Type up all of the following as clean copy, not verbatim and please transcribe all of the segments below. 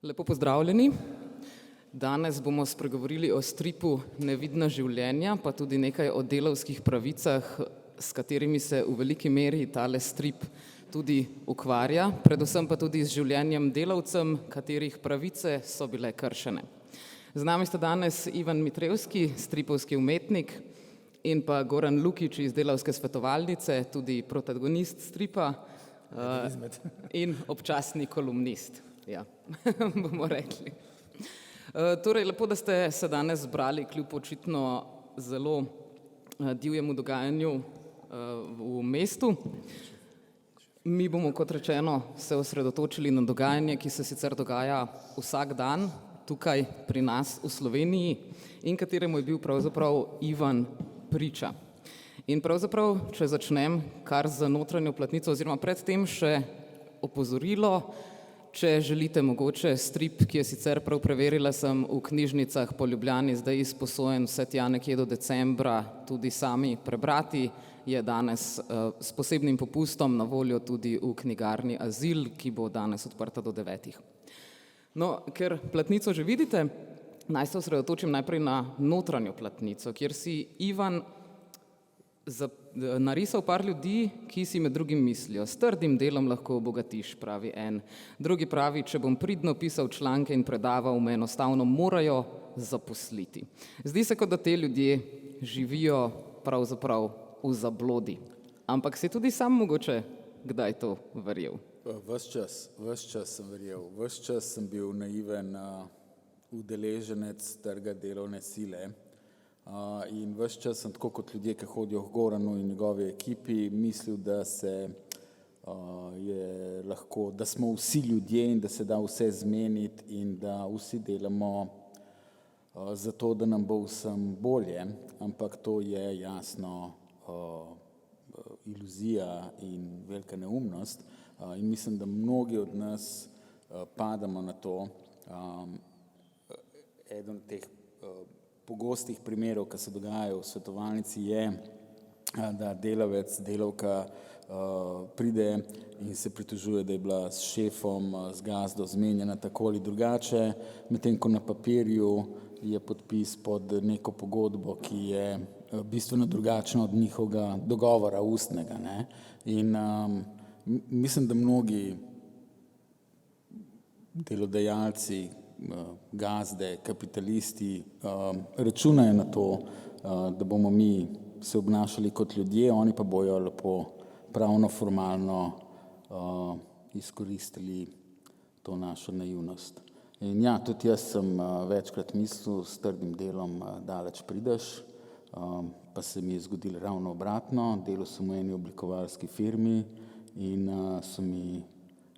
Lepo pozdravljeni. Danes bomo spregovorili o stripu Nevidna življenja, pa tudi nekaj o delavskih pravicah, s katerimi se v veliki meri tale strip tudi ukvarja, predvsem pa tudi z življenjem delavcem, katerih pravice so bile kršene. Z nami sta danes Ivan Mitrevski, stripovski umetnik, in pa Goran Lukić iz Delavske svetovalnice, tudi protagonist stripa in občasni kolumnist. Ja, bomo rekli. Torej, lepo, da ste se danes zbrali kljub očitno zelo divjemu dogajanju v mestu. Mi bomo, kot rečeno, se osredotočili na dogajanje, ki se sicer dogaja vsak dan tukaj pri nas v Sloveniji in kateremu je bil pravzaprav Ivan priča. In pravzaprav, če začnem kar za notranjo platnico, oziroma predtem še opozorilo, če želite mogoče strip, ki je sicer prav preverila sem v knjižnicah po Ljubljani, zdaj izposojen vse tja nekje do decembra, tudi sami prebrati, je danes s posebnim popustom na voljo tudi v knjigarni Azil, ki bo danes odprta do 9. No, ker platnico že vidite, naj se osredotočim najprej na notranjo platnico, kjer si Ivan narisal par ljudi, ki si med drugim mislijo: s trdim delom lahko obogatiš, pravi en. Drugi pravi: če bom pridno pisal članke in predaval, me enostavno morajo zaposliti. Zdi se, kot da te ljudje živijo pravzaprav v zablodi. Ampak si tudi sam mogoče kdaj to verjel? Ves čas sem verjel. Ves čas sem bil naiven udeleženec trga delovne sile. In ves čas sem tako kot ljudje, ki hodijo k Goranu in njegovi ekipi, mislil, da da smo vsi ljudje in da se da vse zmeniti in da vsi delamo zato, da nam bo vsem bolje, ampak to je jasno iluzija in velika neumnost in mislim, da mnogi od nas padamo na to. Eden od teh pogostih primerov, ki se dogajajo v svetovalnici, je, da delavec, delavka pride in se pritožuje, da je bila s šefom, z gazdo zmenjena tako ali drugače, medtem ko na papirju je podpis pod neko pogodbo, ki je bistveno drugačna od njihovega dogovora ustnega, ne. In mislim, da mnogi delodajalci, gazde, kapitalisti računajo na to, da bomo mi se obnašali kot ljudje, oni pa bojo lepo pravno, formalno izkoristili to našo naivnost. In ja, tudi jaz sem večkrat mislil, s trdim delom daleč prideš, pa se mi je zgodilo ravno obratno. Delal sem v eni oblikovalski firmi in so mi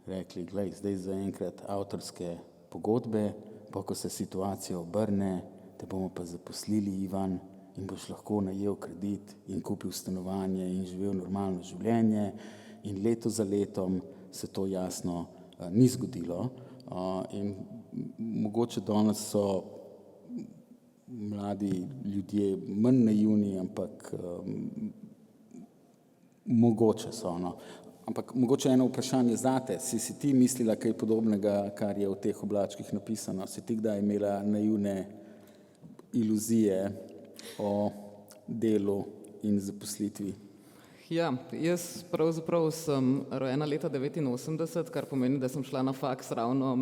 rekli: glej, zdaj zaenkrat avtorske pogodbe, pa ko se situacija obrne, te bomo pa zaposlili, Ivan, in boš lahko najel kredit in kupil stanovanje in živel normalno življenje. In leto za letom se to jasno ni zgodilo. In mogoče danes so mladi ljudje manj naivni, ampak mogoče so, no. Ampak mogoče eno vprašanje zate. Si ti mislila kaj podobnega, kar je v teh oblačkih napisano? Si ti kdaj imela naivne iluzije o delu in zaposlitvi? Ja, jaz pravzaprav sem rojena leta 1989, kar pomeni, da sem šla na faks ravno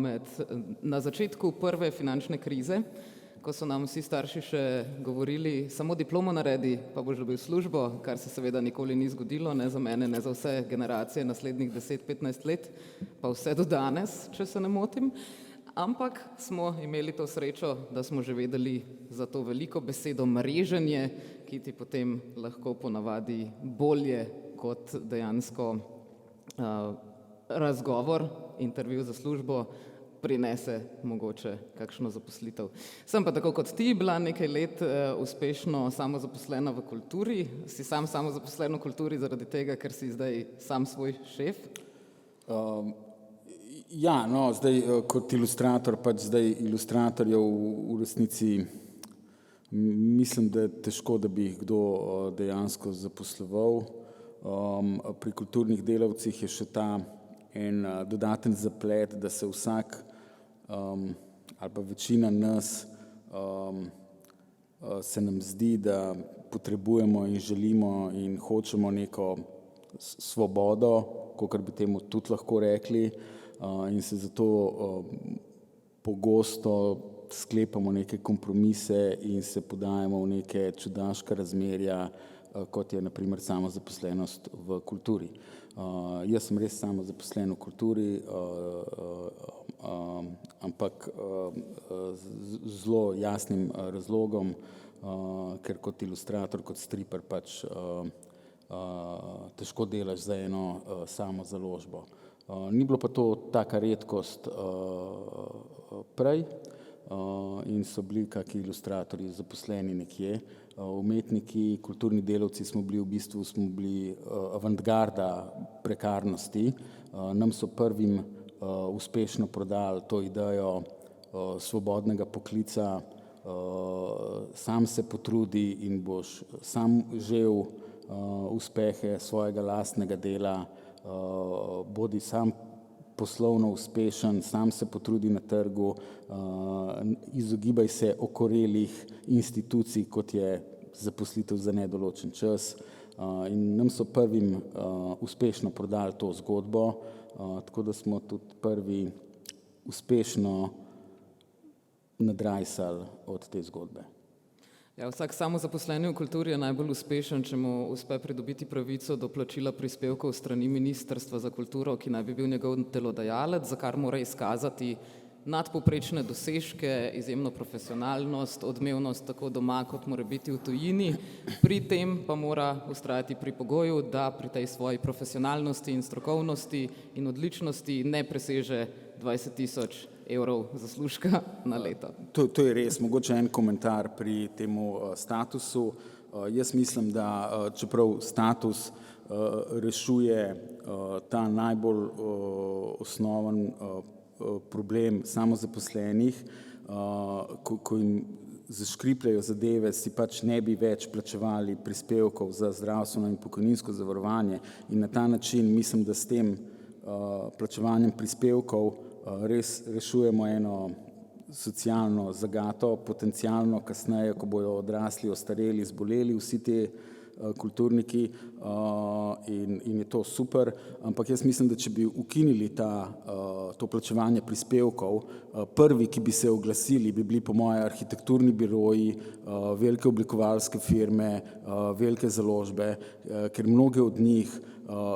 na začetku prve finančne krize, ko so nam vsi starši še govorili: samo diplomo naredi, pa boš dobil službo, kar se seveda nikoli ni zgodilo, ne za mene, ne za vse generacije naslednjih 10-15 let, pa vse do danes, če se ne motim. Ampak smo imeli to srečo, da smo že vedeli za to veliko besedo mreženje, ki ti potem lahko ponavadi bolje kot dejansko razgovor, intervju za službo, prinese mogoče kakšno zaposlitev. Sem pa tako kot ti bila nekaj let uspešno samozaposlena v kulturi. Si sam samozaposlen v kulturi zaradi tega, ker si zdaj sam svoj šef? Ja, no, zdaj kot ilustrator, pač zdaj ilustratorjev v resnici mislim, da je težko, da bi jih kdo dejansko zaposloval. Pri kulturnih delavcih je še ta en dodaten zaplet, da se vsak ali pa večina nas se nam zdi, da potrebujemo in želimo in hočemo neko svobodo, kakor bi temu tudi lahko rekli, in se zato pogosto sklepamo neke kompromise in se podajamo v neke čudaška razmerja, kot je na primer samozaposlenost v kulturi. Jaz sem res samozaposlen v kulturi, ampak z zelo jasnim razlogom, ker kot ilustrator, kot striper pač težko delaš za eno samo založbo. Ni bilo pa to taka redkost prej in so bili kaki ilustratorji zaposleni nekje. Umetniki, kulturni delavci smo bili avantgarda prekarnosti. Nam so prvim uspešno prodali to idejo svobodnega poklica, sam se potrudi in boš sam žel uspehe svojega lastnega dela, bodi sam poslovno uspešen, sam se potrudi na trgu, izogibaj se okorelih institucij, kot je zaposlitev za nedoločen čas. In nam so prvim uspešno prodali to zgodbo, tako da smo tudi prvi uspešno nadrajsali od te zgodbe. Ja, vsak samozaposleni v kulturi je najbolj uspešen, če mu uspe pridobiti pravico do plačila prispevkov strani Ministrstva za kulturo, ki naj bi bil njegov delodajalec, za kar mora izkazati nadpovprečne dosežke, izjemno profesionalnost, odmevnost tako doma, kot mora biti v tujini. Pri tem pa mora vztrajati pri pogoju, da pri tej svoji profesionalnosti in strokovnosti in odličnosti ne preseže 20.000 evrov zaslužka na leto. To je res. Mogoče en komentar pri temu statusu. Jaz mislim, da čeprav status rešuje ta najbolj osnoven problem samozaposlenih, ko jim zaškripljajo zadeve, si pač ne bi več plačevali prispevkov za zdravstveno in pokojninsko zavarovanje, in na ta način mislim, da s tem plačevanjem prispevkov res rešujemo eno socialno zagato, potencialno kasneje, ko bojo odrasli, ostareli, zboleli vsi te kulturniki, in je to super, ampak jaz mislim, da če bi ukinili to plačevanje prispevkov, prvi, ki bi se oglasili, bi bili po moje arhitekturni biroji, velike oblikovalske firme, velike založbe, ker mnoge od njih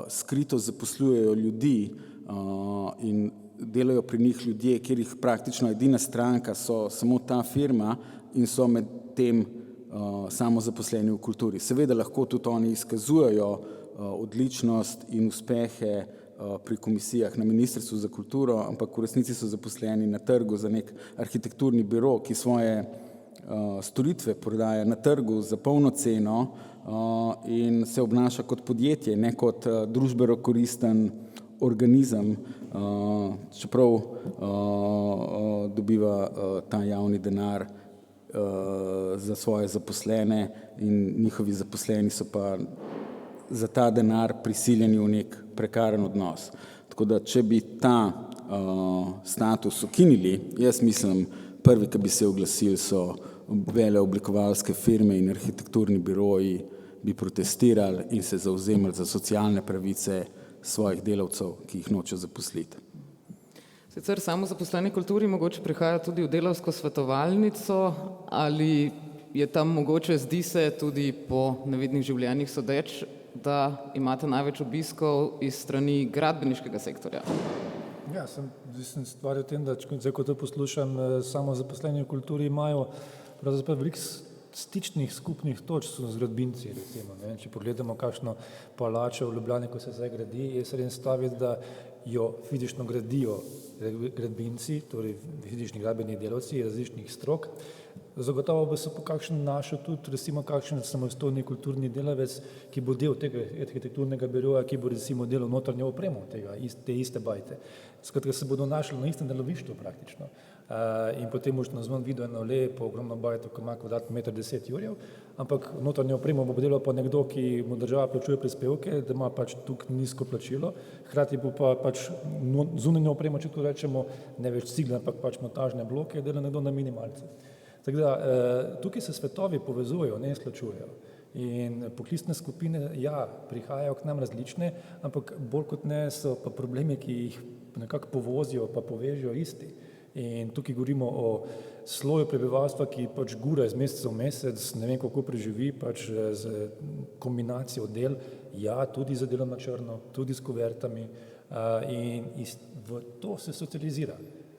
skrito zaposlujejo ljudi in delajo pri njih ljudje, kjer jih praktično edina stranka so samo ta firma in so med tem samozaposleni v kulturi. Seveda lahko tudi oni izkazujejo odličnost in uspehe pri komisijah na Ministrstvu za kulturo, ampak v resnici so zaposleni na trgu za nek arhitekturni biro, ki svoje storitve prodaja na trgu za polno ceno in se obnaša kot podjetje, ne kot družbeno koristen organizem, čeprav dobiva ta javni denar za svoje zaposlene in njihovi zaposleni so pa za ta denar prisiljeni v nek prekaren odnos. Tako da, če bi ta status ukinili, jaz mislim, prvi, ki bi se oglasili, so vele oblikovalske firme in arhitekturni biroji, bi protestirali in se zavzemali za socialne pravice svojih delavcev, ki jih noče zaposliti. Sicer samozaposleni kulturi mogoče prihaja tudi v delavsko svetovalnico, ali je tam mogoče, zdi se tudi po nevidnih življenjih sodeč, da imate največ obiskov iz strani gradbeniškega sektorja? Ja, sem stvar v tem, da ko to poslušam, samozaposleni v kulturi imajo pravzaprav veliko stičnih skupnih točk z gradbinci, recimo. Če pogledamo kakšno palačo v Ljubljani, ko se zdaj gradi, je sreden staviti, da jo fizično gradijo gradbinci, torej fizični gradbeni delavci različnih strok, Zagotovo bi se pa kakšen našel tudi, recimo kakšen samostojni kulturni delavec, ki bo del tega arhitekturnega biroja, ki bo recimo delal notranjo opremo te iste bajte. Skratka, se bodo našli na istem delovišču praktično. In potem boš nazvan videl eno lepo, ogromno bajto, ki ima kvadratni meter 10 jurjev, ampak notranjo opremo bo delal pa nekdo, ki mu država plačuje prispevke, da ima pač tukaj nizko plačilo, hkrati bo pa pač zunanjo opremo, če to rečemo, ne več cigle, ampak pač montažne bloke, dela nekdo na minimalce. Tako da tukaj se svetovi povezujejo, ne izključujejo. In poklicne skupine, ja, prihajajo k nam različne, ampak bolj kot ne so pa problemi, ki jih nekako povozijo pa povežejo isti. In tukaj govorimo o sloju prebivalstva, ki pač gura iz meseca v mesec, ne vem kako preživi, pač z kombinacijo del, ja, tudi za delom na črno, tudi s kuvertami in v to se socializira.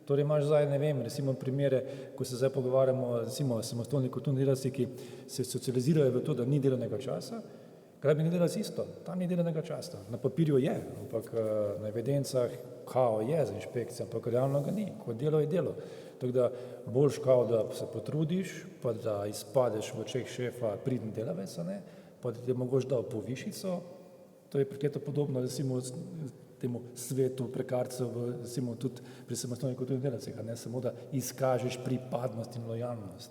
Torej imaš zdaj, ne vem, recimo primere, ko se zdaj pogovarjamo, recimo samostojni kulturni delavci, ki se socializirajo v to, da ni delovnega časa, gradbeni delavec isto, tam ni delovnega časa. Na papirju je, ampak na evidencah kao je za inšpekcijo, ampak realno ga ni, ko delo je delo. Tako da boljš kao, da se potrudiš, pa da izpadeš v očeh šefa priden delavec, ne, pa da ti je mogoče dal povišico, to je prekleto podobno, recimo temu svetu prekarcev, recimo tudi pri samostojnih kulturnih delavcih, ne samo da izkažeš pripadnost in lojalnost.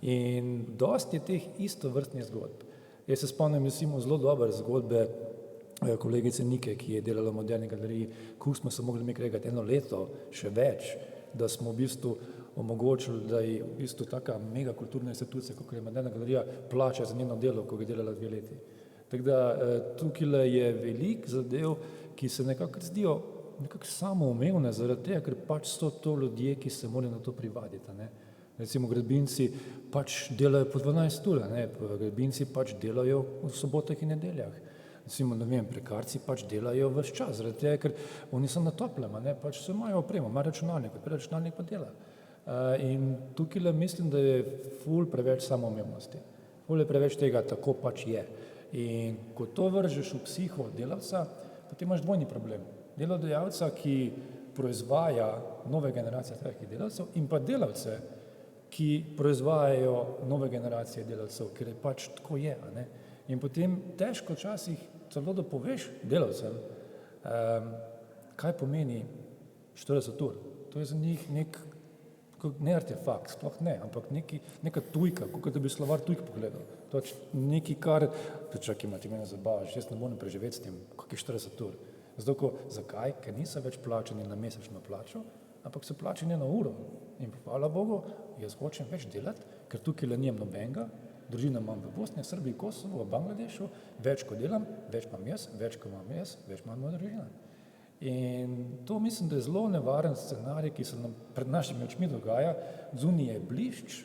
In dosti je teh istovrstnih zgodb. Jaz se spomnim recimo zelo dobre zgodbe kolegice Nike, ki je delala v Moderni galeriji, ko smo se mogli mi kregati 1 leto, še več, da smo v bistvu omogočili, da je v bistvu taka mega kulturna institucija, kot je Moderna galerija, plača za njeno delo, ko je delala 2 leti. Tako da tukaj je veliko zadev, ki se nekako zdijo nekako samoumevne, zaradi tega, ker pač so to ljudje, ki se morajo na to privaditi. Ne? Recimo gradbinci pač delajo po 12 ur, gradbinci pač delajo v sobotah in nedeljah. Recimo, ne vem, prekarci pač delajo ves čas, zaradi tega, ker oni so na toplem, pač se imajo opremo, ima računalnik, računalnik pa dela. In tukaj mislim, da je ful preveč samoumevnosti, ful je preveč tega, tako pač je. In ko to vržeš v psiho delavca, potem imaš dvojni problem. Delodajalca, ki proizvaja nove generacije takih delavcev in pa delavce, ki proizvajajo nove generacije delavcev, ker je pač tako je. Ne? In potem težko včasih celo da poveš delavcem, kaj pomeni 40 ur. To je za njih ne artefakt, sploh ne, ampak neka tujka, kot da bi slovar tujk pogledal. To je nekaj, kar, čakaj, ti mene zabavaš, jaz ne morem preživeti s tem, kakih 40 ur. Zato, zakaj? Ker niso več plačani na mesečno plačo, ampak so plačani na uro. In hvala Bogu, jaz hočem več delati, ker tukaj le nijem nobenega, družina imam v Bosni, Srbiji, Kosovo, v Bangladešu, več ko delam, več imam jaz, več ko imam jaz, več imam moja družina. In to mislim, da je zelo nevaren scenarij, ki se nam pred našimi očmi dogaja. Zunaj je blišč,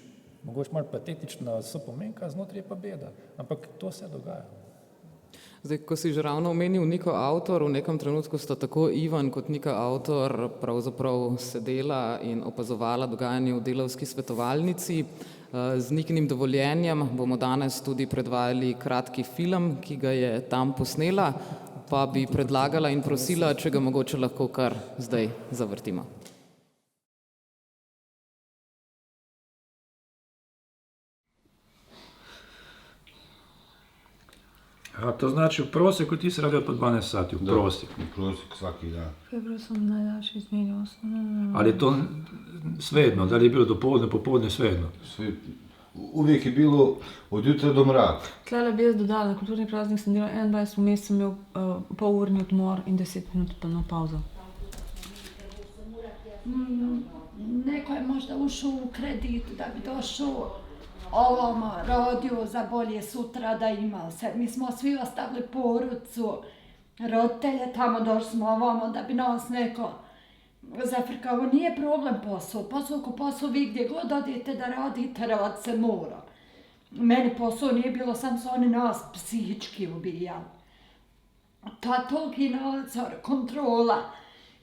mogoče malo patetična sopomenka, znotraj je pa beda, ampak to se dogaja. Zdaj, ko si že ravno omenil Niko Autor, v nekem trenutku sta tako Ivan kot Nika Autor pravzaprav sedela in opazovala dogajanje v delavski svetovalnici. Z Nikinim dovoljenjem bomo danes tudi predvajali kratki film, ki ga je tam posnela, pa bi predlagala in prosila, če ga mogoče lahko kar zdaj zavrtimo. A to znači v prosjeku ti si radio po 12 sati, v prosjeku? V prosjeku svaki dan. Februar sam najdaljše izmenjala. Ali to svejedno, da li je bilo dopoldne, popoldne, svejedno? Uvijek je bilo od jutra do mraka. Tlele bi jaz dodala, kulturni praznik sem delala 21 v mesec, sem imel pol-urni odmor in 10 minut pa na pauzo. Neko je možda ušao u kredit da bi došao ovom rodio za bolje sutra da ima se. Mi smo svi ostavili porodicu, roditelje, tamo došli smo ovamo da bi nas neko zafrkao. Nije problem posao, posao ko posao, vi gdje god odete da radite, rad se mora. Meni posao nije bilo, sam su oni nas psihički ubijali. Ta toliki nadzor, kontrola.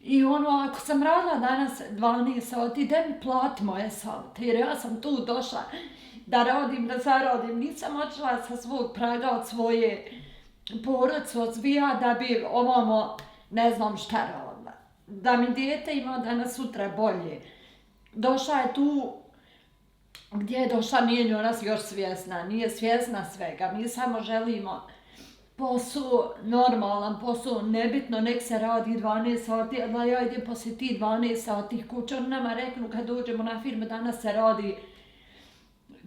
I ono, ako sam radila danas 12 sati, da mi plati moje sate, jer ja sam tu došla da radim, da zaradim. Nisam odšla sa svog praga od svoje porodice, od svija, da bi ovamo ne znam šta radila. Da mi dijete ima danas sutra bolje. Došla je tu gdje je došla, nije nas još svjesna, nije svjesna svega. Mi samo želimo posao, normalan posao, nebitno, nek se radi 12 sati, a da ja idem poslije ti 12 sati kuća. Nama reknu kad dođemo na firme, danas se radi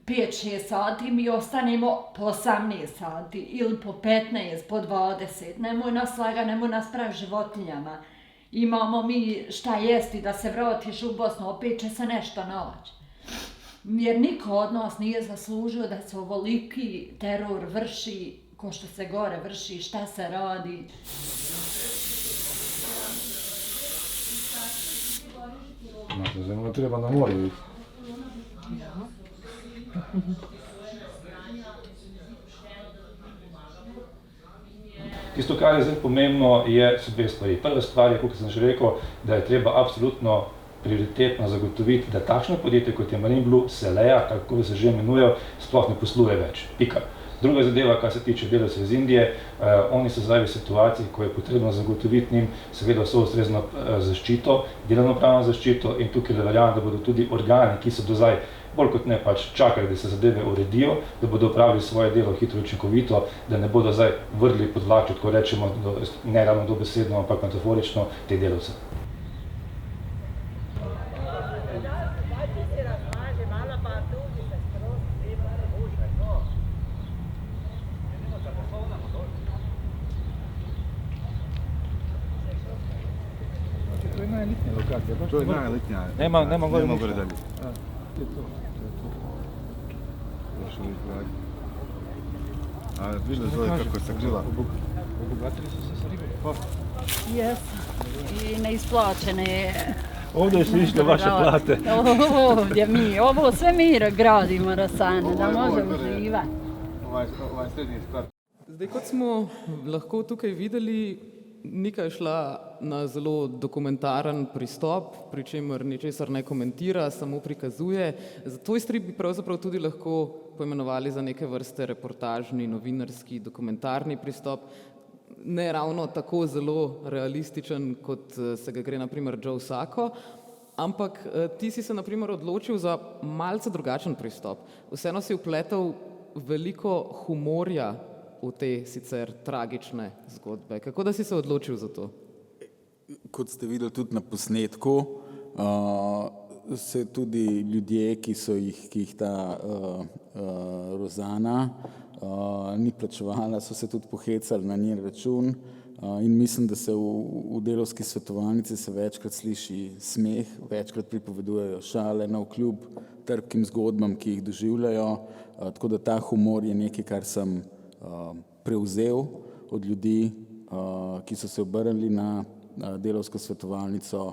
5-6 sati, mi ostanemo po 18 sati ili po 15, po 20. Nemoj nas slaga, nemoj nas pravi životinjama. Imamo mi šta jesti, da se vratiš u Bosnu, opet će se nešto naći. Jer niko od nas nije zaslužio da se ovoliki teror vrši, ko što se gore vrši, šta se radi. Znamo, treba na more iti. Tisto, kar je zdaj pomembno, so dve stvari. Prva stvar je, kot sem že rekel, da je treba absolutno prioritetno zagotoviti, da takšno podjetje, kot je Marinblu, Seleja, kako se že imenujejo, sploh ne posluje več. Pika. Druga zadeva, kar se tiče delavcev iz Indije, oni so zdaj v situaciji, ko je potrebno zagotoviti njim seveda vso ustrezno zaščito, delovnopravno zaščito, in tukaj verjamem, da bodo tudi organi, ki so do zdaj bolj kot ne pač čakali, da se zadeve uredijo, da bodo opravili svoje delo hitro in učinkovito, da ne bodo zdaj vrgli pod vlak, če tako rečemo, ne ravno dobesedno, ampak metaforično, te delavce. To je najelitnija. Nema gore ništa. dalje. Još uvijek radi. A vidjeli zove kako se grila. Obogatili su se sa ribom. Jesu. I neisplaćene. Ovdje su išle vaše plate. Ovdje mi, ovo sve mi gradimo, Rosane, da možemo živati. Ovaj srednji stvar. Zdaj, kot smo lahko tukaj videli, Nika je šla na zelo dokumentaren pristop, pri čemer ničesar ne komentira, samo prikazuje. Tvoj strip bi pravzaprav tudi lahko poimenovali za neke vrste reportažni, novinarski, dokumentarni pristop. Ne ravno tako zelo realističen, kot se ga gre na primer Joe Sacco, ampak ti si se na primer odločil za malce drugačen pristop. Vseeno si vpletal veliko humorja v te sicer tragične zgodbe. Kako da si se odločil za to? Kot ste videli tudi na posnetku, se tudi ljudje, ki jih ta Rozana ni plačevala, so se tudi pohecali na njen račun, in mislim, da se v delavski svetovalnici se večkrat sliši smeh, večkrat pripovedujejo šale navkljub trpkim zgodbam, ki jih doživljajo, tako da ta humor je nekaj, kar sem prevzel od ljudi, ki so se obrnili na delavsko svetovalnico,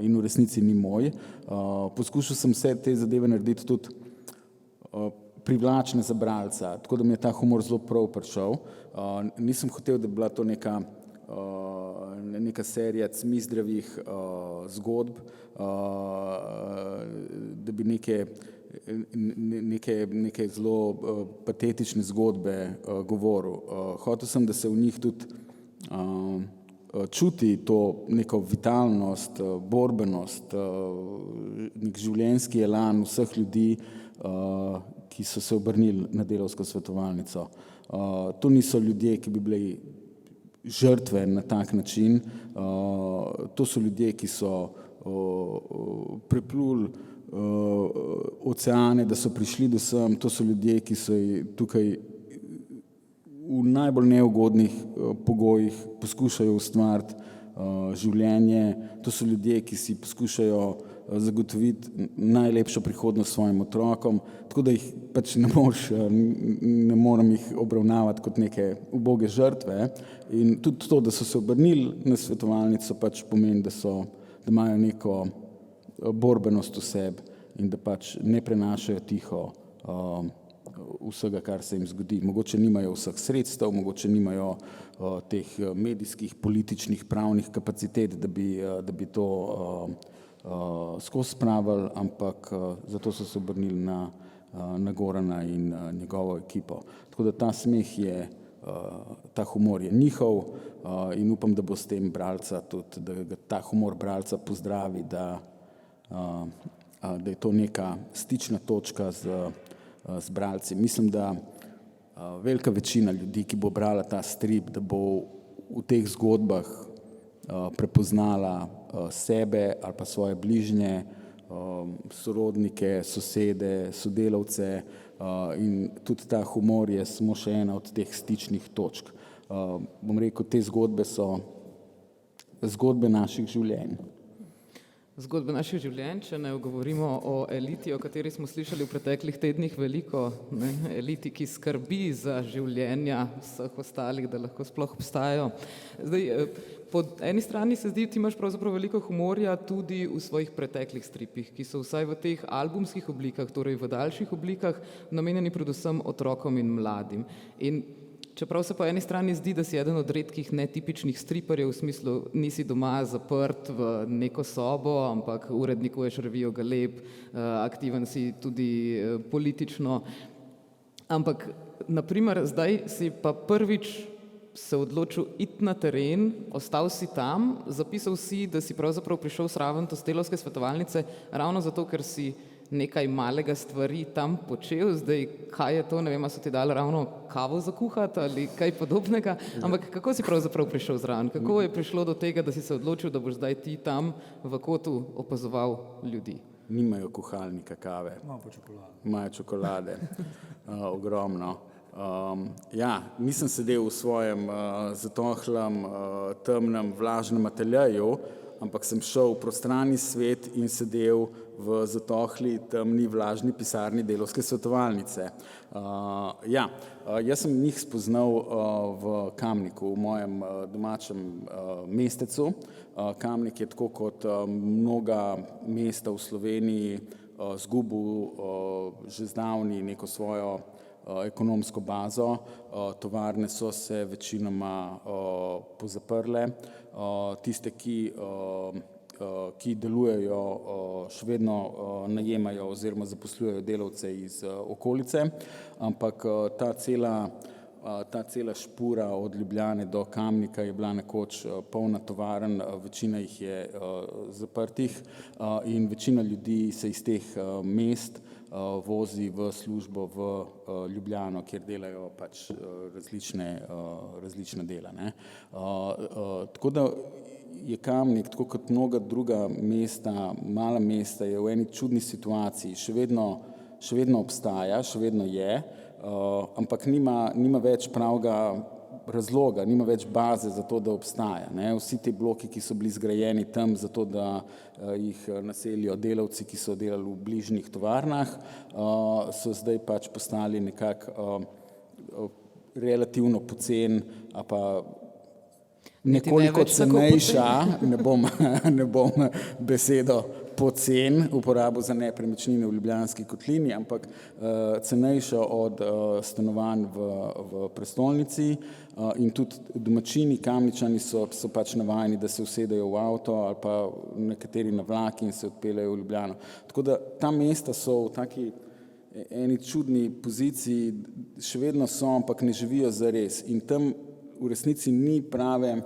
in v resnici ni moj. Poskušal sem vse te zadeve narediti tudi privlačne za bralca, tako da mi je ta humor zelo prav prišel. Nisem hotel, da bi bila to neka serija cmizdravih zgodb, da bi neke zelo patetične zgodbe govoril. Hotel sem, da se v njih tudi čuti to neko vitalnost, borbenost, nek življenjski elan vseh ljudi, ki so se obrnili na delavsko svetovalnico. To niso ljudje, ki bi bili žrtve na tak način, to so ljudje, ki so prepluli oceane, da so prišli do sem, to so ljudje, ki so tukaj v najbolj neugodnih pogojih poskušajo ustvariti življenje, to so ljudje, ki si poskušajo zagotoviti najlepšo prihodnost svojim otrokom, tako da jih pač ne morem jih obravnavati kot neke uboge žrtve, in tudi to, da so se obrnili na svetovalnico, pač pomeni, da imajo neko borbenost v sebi in da pač ne prenašajo tiho vsega, kar se jim zgodi. Mogoče nimajo vseh sredstev, mogoče nimajo teh medijskih, političnih, pravnih kapacitet, da bi to skozi spravili, ampak zato so se obrnili na Gorana in njegovo ekipo. Tako da ta smeh je, ta humor je njihov, in upam, da bo s tem bralca tudi, da ga ta humor bralca pozdravi, da je to neka stična točka z bralci. Mislim, da velika večina ljudi, ki bo brala ta strip, da bo v teh zgodbah prepoznala sebe ali pa svoje bližnje, sorodnike, sosede, sodelavce in tudi ta humor je samo še ena od teh stičnih točk. Bom rekel, te zgodbe so zgodbe naših življenj. Zgodbe naših življenj, če ne govorimo o eliti, o kateri smo slišali v preteklih tednih veliko, ne? Eliti, ki skrbi za življenja vseh ostalih, da lahko sploh obstajajo. Zdaj, po eni strani se zdi, ti imaš pravzaprav veliko humorja tudi v svojih preteklih stripih, ki so vsaj v teh albumskih oblikah, torej v daljših oblikah, namenjeni predvsem otrokom in mladim. In čeprav se po eni strani zdi, da si eden od redkih netipičnih striparjev, v smislu nisi doma zaprt v neko sobo, ampak urednikuješ revijo Galeb, aktiven si tudi politično. Ampak, naprimer, zdaj si pa prvič se odločil iti na teren, ostal si tam, zapisal si, da si pravzaprav prišel sraven Tostelovske svetovalnice ravno zato, ker si nekaj malega stvari tam počel, zdaj kaj je to, ne vem, a so ti dali ravno kavo za kuhati ali kaj podobnega, ampak kako si pravzaprav prišel zraven, kako je prišlo do tega, da si se odločil, da boš zdaj ti tam v kotu opazoval ljudi? Nimajo kuhalnika kave. Imajo čokolade. Ogromno. Nisem sedel v svojem zatohlem, temnem, vlažnem ateljeju, ampak sem šel v prostrani svet in sedel v zatohli, temni, vlažni pisarni Delavske svetovalnice. Jaz sem njih spoznal v Kamniku, v mojem domačem mestecu. Kamnik je tako kot mnoga mesta v Sloveniji zgubil že zdavni neko svojo ekonomsko bazo. Tovarne so se večinoma pozaprle. Tiste, ki delujejo, še vedno najemajo oziroma zaposlujejo delavce iz okolice, ampak ta cela špura od Ljubljane do Kamnika je bila nekoč polna tovarn, večina jih je zaprtih in večina ljudi se iz teh mest vozi v službo v Ljubljano, kjer delajo pač različna dela. Tako da je Kamnik, tako kot mnoga druga mesta, mala mesta, je v eni čudni situaciji, še vedno obstaja, še vedno je, ampak nima več pravega razloga, nima več baze za to, da obstaja. Vsi ti bloki, ki so bili zgrajeni tam zato, da jih naselijo delavci, ki so delali v bližnjih tovarnah, so zdaj pač postali nekako relativno pocen, a pa nekoliko cenejša, ne bom besedo pocen uporabil za nepremičnine v Ljubljanski kotlini, ampak cenejša od stanovanj v prestolnici in tudi domačini Kamničani so pač navajeni, da se usedejo v avto ali pa nekateri na vlak in se odpeljejo v Ljubljano. Tako da ta mesta so v taki eni čudni poziciji, še vedno so, ampak ne živijo zares in tam v resnici ni prave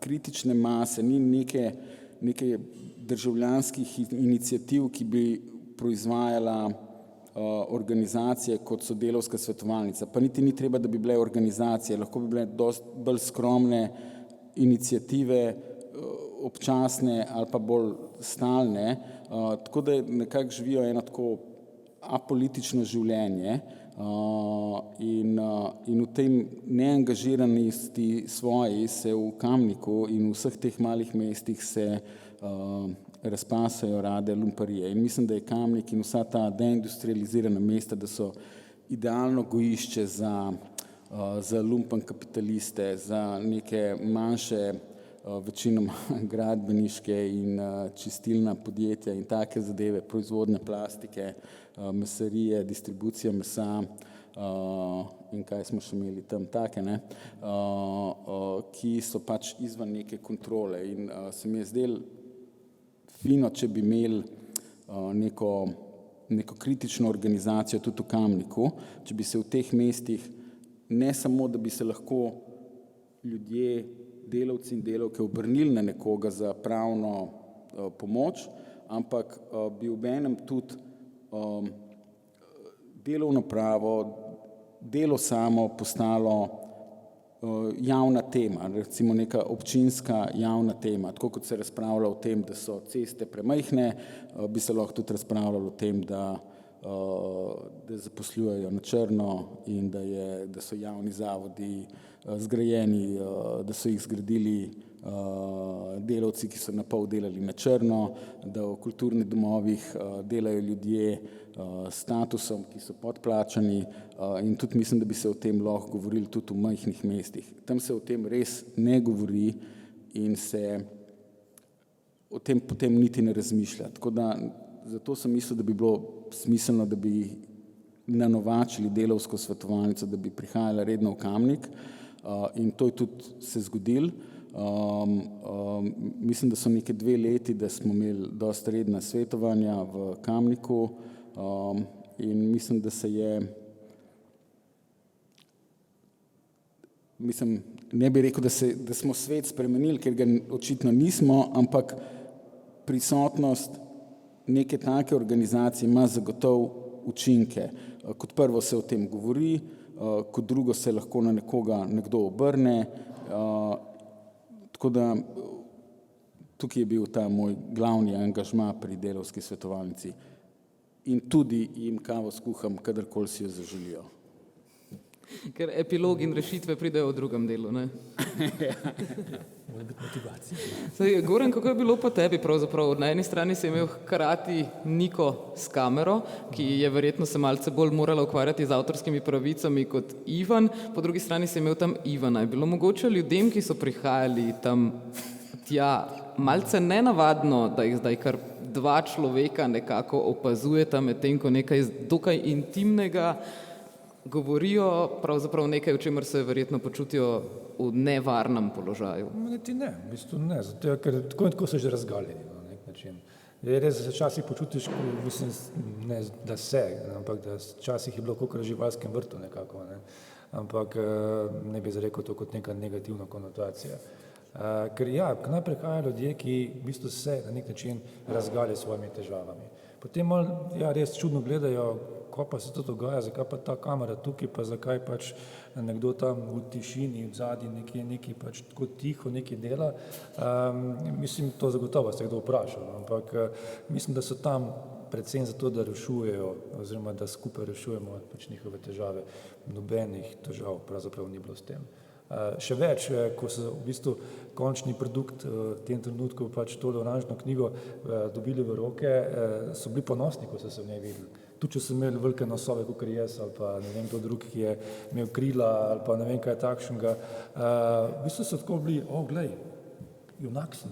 kritične mase, ni neke državljanskih iniciativ, ki bi proizvajala organizacije, kot so Delavska svetovalnica. Pa niti ni treba, da bi bile organizacije, lahko bi bile dosti bolj skromne iniciative, občasne ali pa bolj stalne, tako da nekako živijo eno tako apolitično življenje in v tem neangažiranosti svoji se v Kamniku in v vseh teh malih mestih se razpasajo rade lumparije. In mislim, da je Kamnik in vsa ta deindustrializirana mesta, da so idealno gojišče za lumpen kapitaliste, za neke manjše, večinoma gradbeniške in čistilna podjetja in take zadeve, proizvodnje plastike, mesarije, distribucija mesa in kaj smo še imeli tam take, ki so pač izven neke kontrole. In se mi je zdelo fino, če bi imeli neko kritično organizacijo tudi v Kamniku, če bi se v teh mestih ne samo, da bi se lahko ljudje, delavci in delavke obrnili na nekoga za pravno pomoč, ampak bi obenem tudi delovno pravo, delo samo postalo javna tema, recimo neka občinska javna tema. Tako kot se razpravlja o tem, da so ceste premajhne, bi se lahko tudi razpravljalo o tem, da zaposlujejo na črno in da so javni zavodi zgrajeni, da so jih zgradili delavci, ki so na pol delali na črno, da v kulturnih domovih delajo ljudje s statusom, ki so podplačani, in tudi mislim, da bi se o tem lahko govorili tudi v majhnih mestih. Tam se o tem res ne govori in se o tem potem niti ne razmišlja. Tako da zato sem mislil, da bi bilo smiselno, da bi nanovačili delavsko svetovalnico, da bi prihajala redno v Kamnik, in to je tudi se zgodilo. Mislim, da so neke 2 leti, da smo imeli dosti redna svetovanja v Kamniku, in mislim, da se je, ne bi rekel, da smo svet spremenili, ker ga očitno nismo, ampak prisotnost neke take organizacije ima zagotovo učinke. Kot prvo se o tem govori, kot drugo se lahko na nekoga nekdo obrne, tako da tukaj je bil ta moj glavni angažma pri delavski svetovalnici. In tudi jim kavo skuham, kadarkoli si jo zaželijo. Ker epilog in rešitve pridejo v drugem delu, ne? Goran, kako je bilo po tebi pravzaprav? Na eni strani si imel hkrati Niko s kamero, ki je verjetno se malce bolj morala ukvarjati z avtorskimi pravicami kot Ivan, po drugi strani si imel tam Ivana. Je bilo mogoče ljudem, ki so prihajali tam tja, malce nenavadno, da jih zdaj kar 2 človeka nekako opazujeta, medtem ko nekaj dokaj intimnega govorijo, pravzaprav nekaj, o čemer se verjetno počutijo v nevarnem položaju? Niti ne, v bistvu ne, zato ker tako in tako so že razgaljeni na nek način. Je res, da se včasih počutiš, mislim, ne, da se, ampak da včasih je bilo kakor v živalskem vrtu nekako, ne. Ampak ne bi rekel to kot neka negativna konotacija. Ker ja, k nam prihajajo ljudje, ki v bistvu se na nek način razgaljajo s svojimi težavami. Potem malo, ja, res čudno gledajo, ko pa se to dogaja, zakaj pa ta kamera tukaj, pa zakaj pač nekdo tam v tišini, v zadnji nekaj pač tako tiho nekaj dela. Mislim, to zagotovo se kdo vprašal, ampak mislim, da so tam predvsem zato, da rešujejo, oziroma da skupaj rešujemo pač njihove težave. Nobenih težav pravzaprav ni bilo s tem. Še več, ko so v bistvu končni produkt v tem trenutku pač tole oranžno knjigo dobili v roke, so bili ponosni, ko so se v njej videli. Tudi če so imeli velike nosove, kot jaz, ali pa ne vem, kdo drug, ki je imel krila, ali pa ne vem, kaj takšnega. V bistvu so tako bili, glej, junak sem,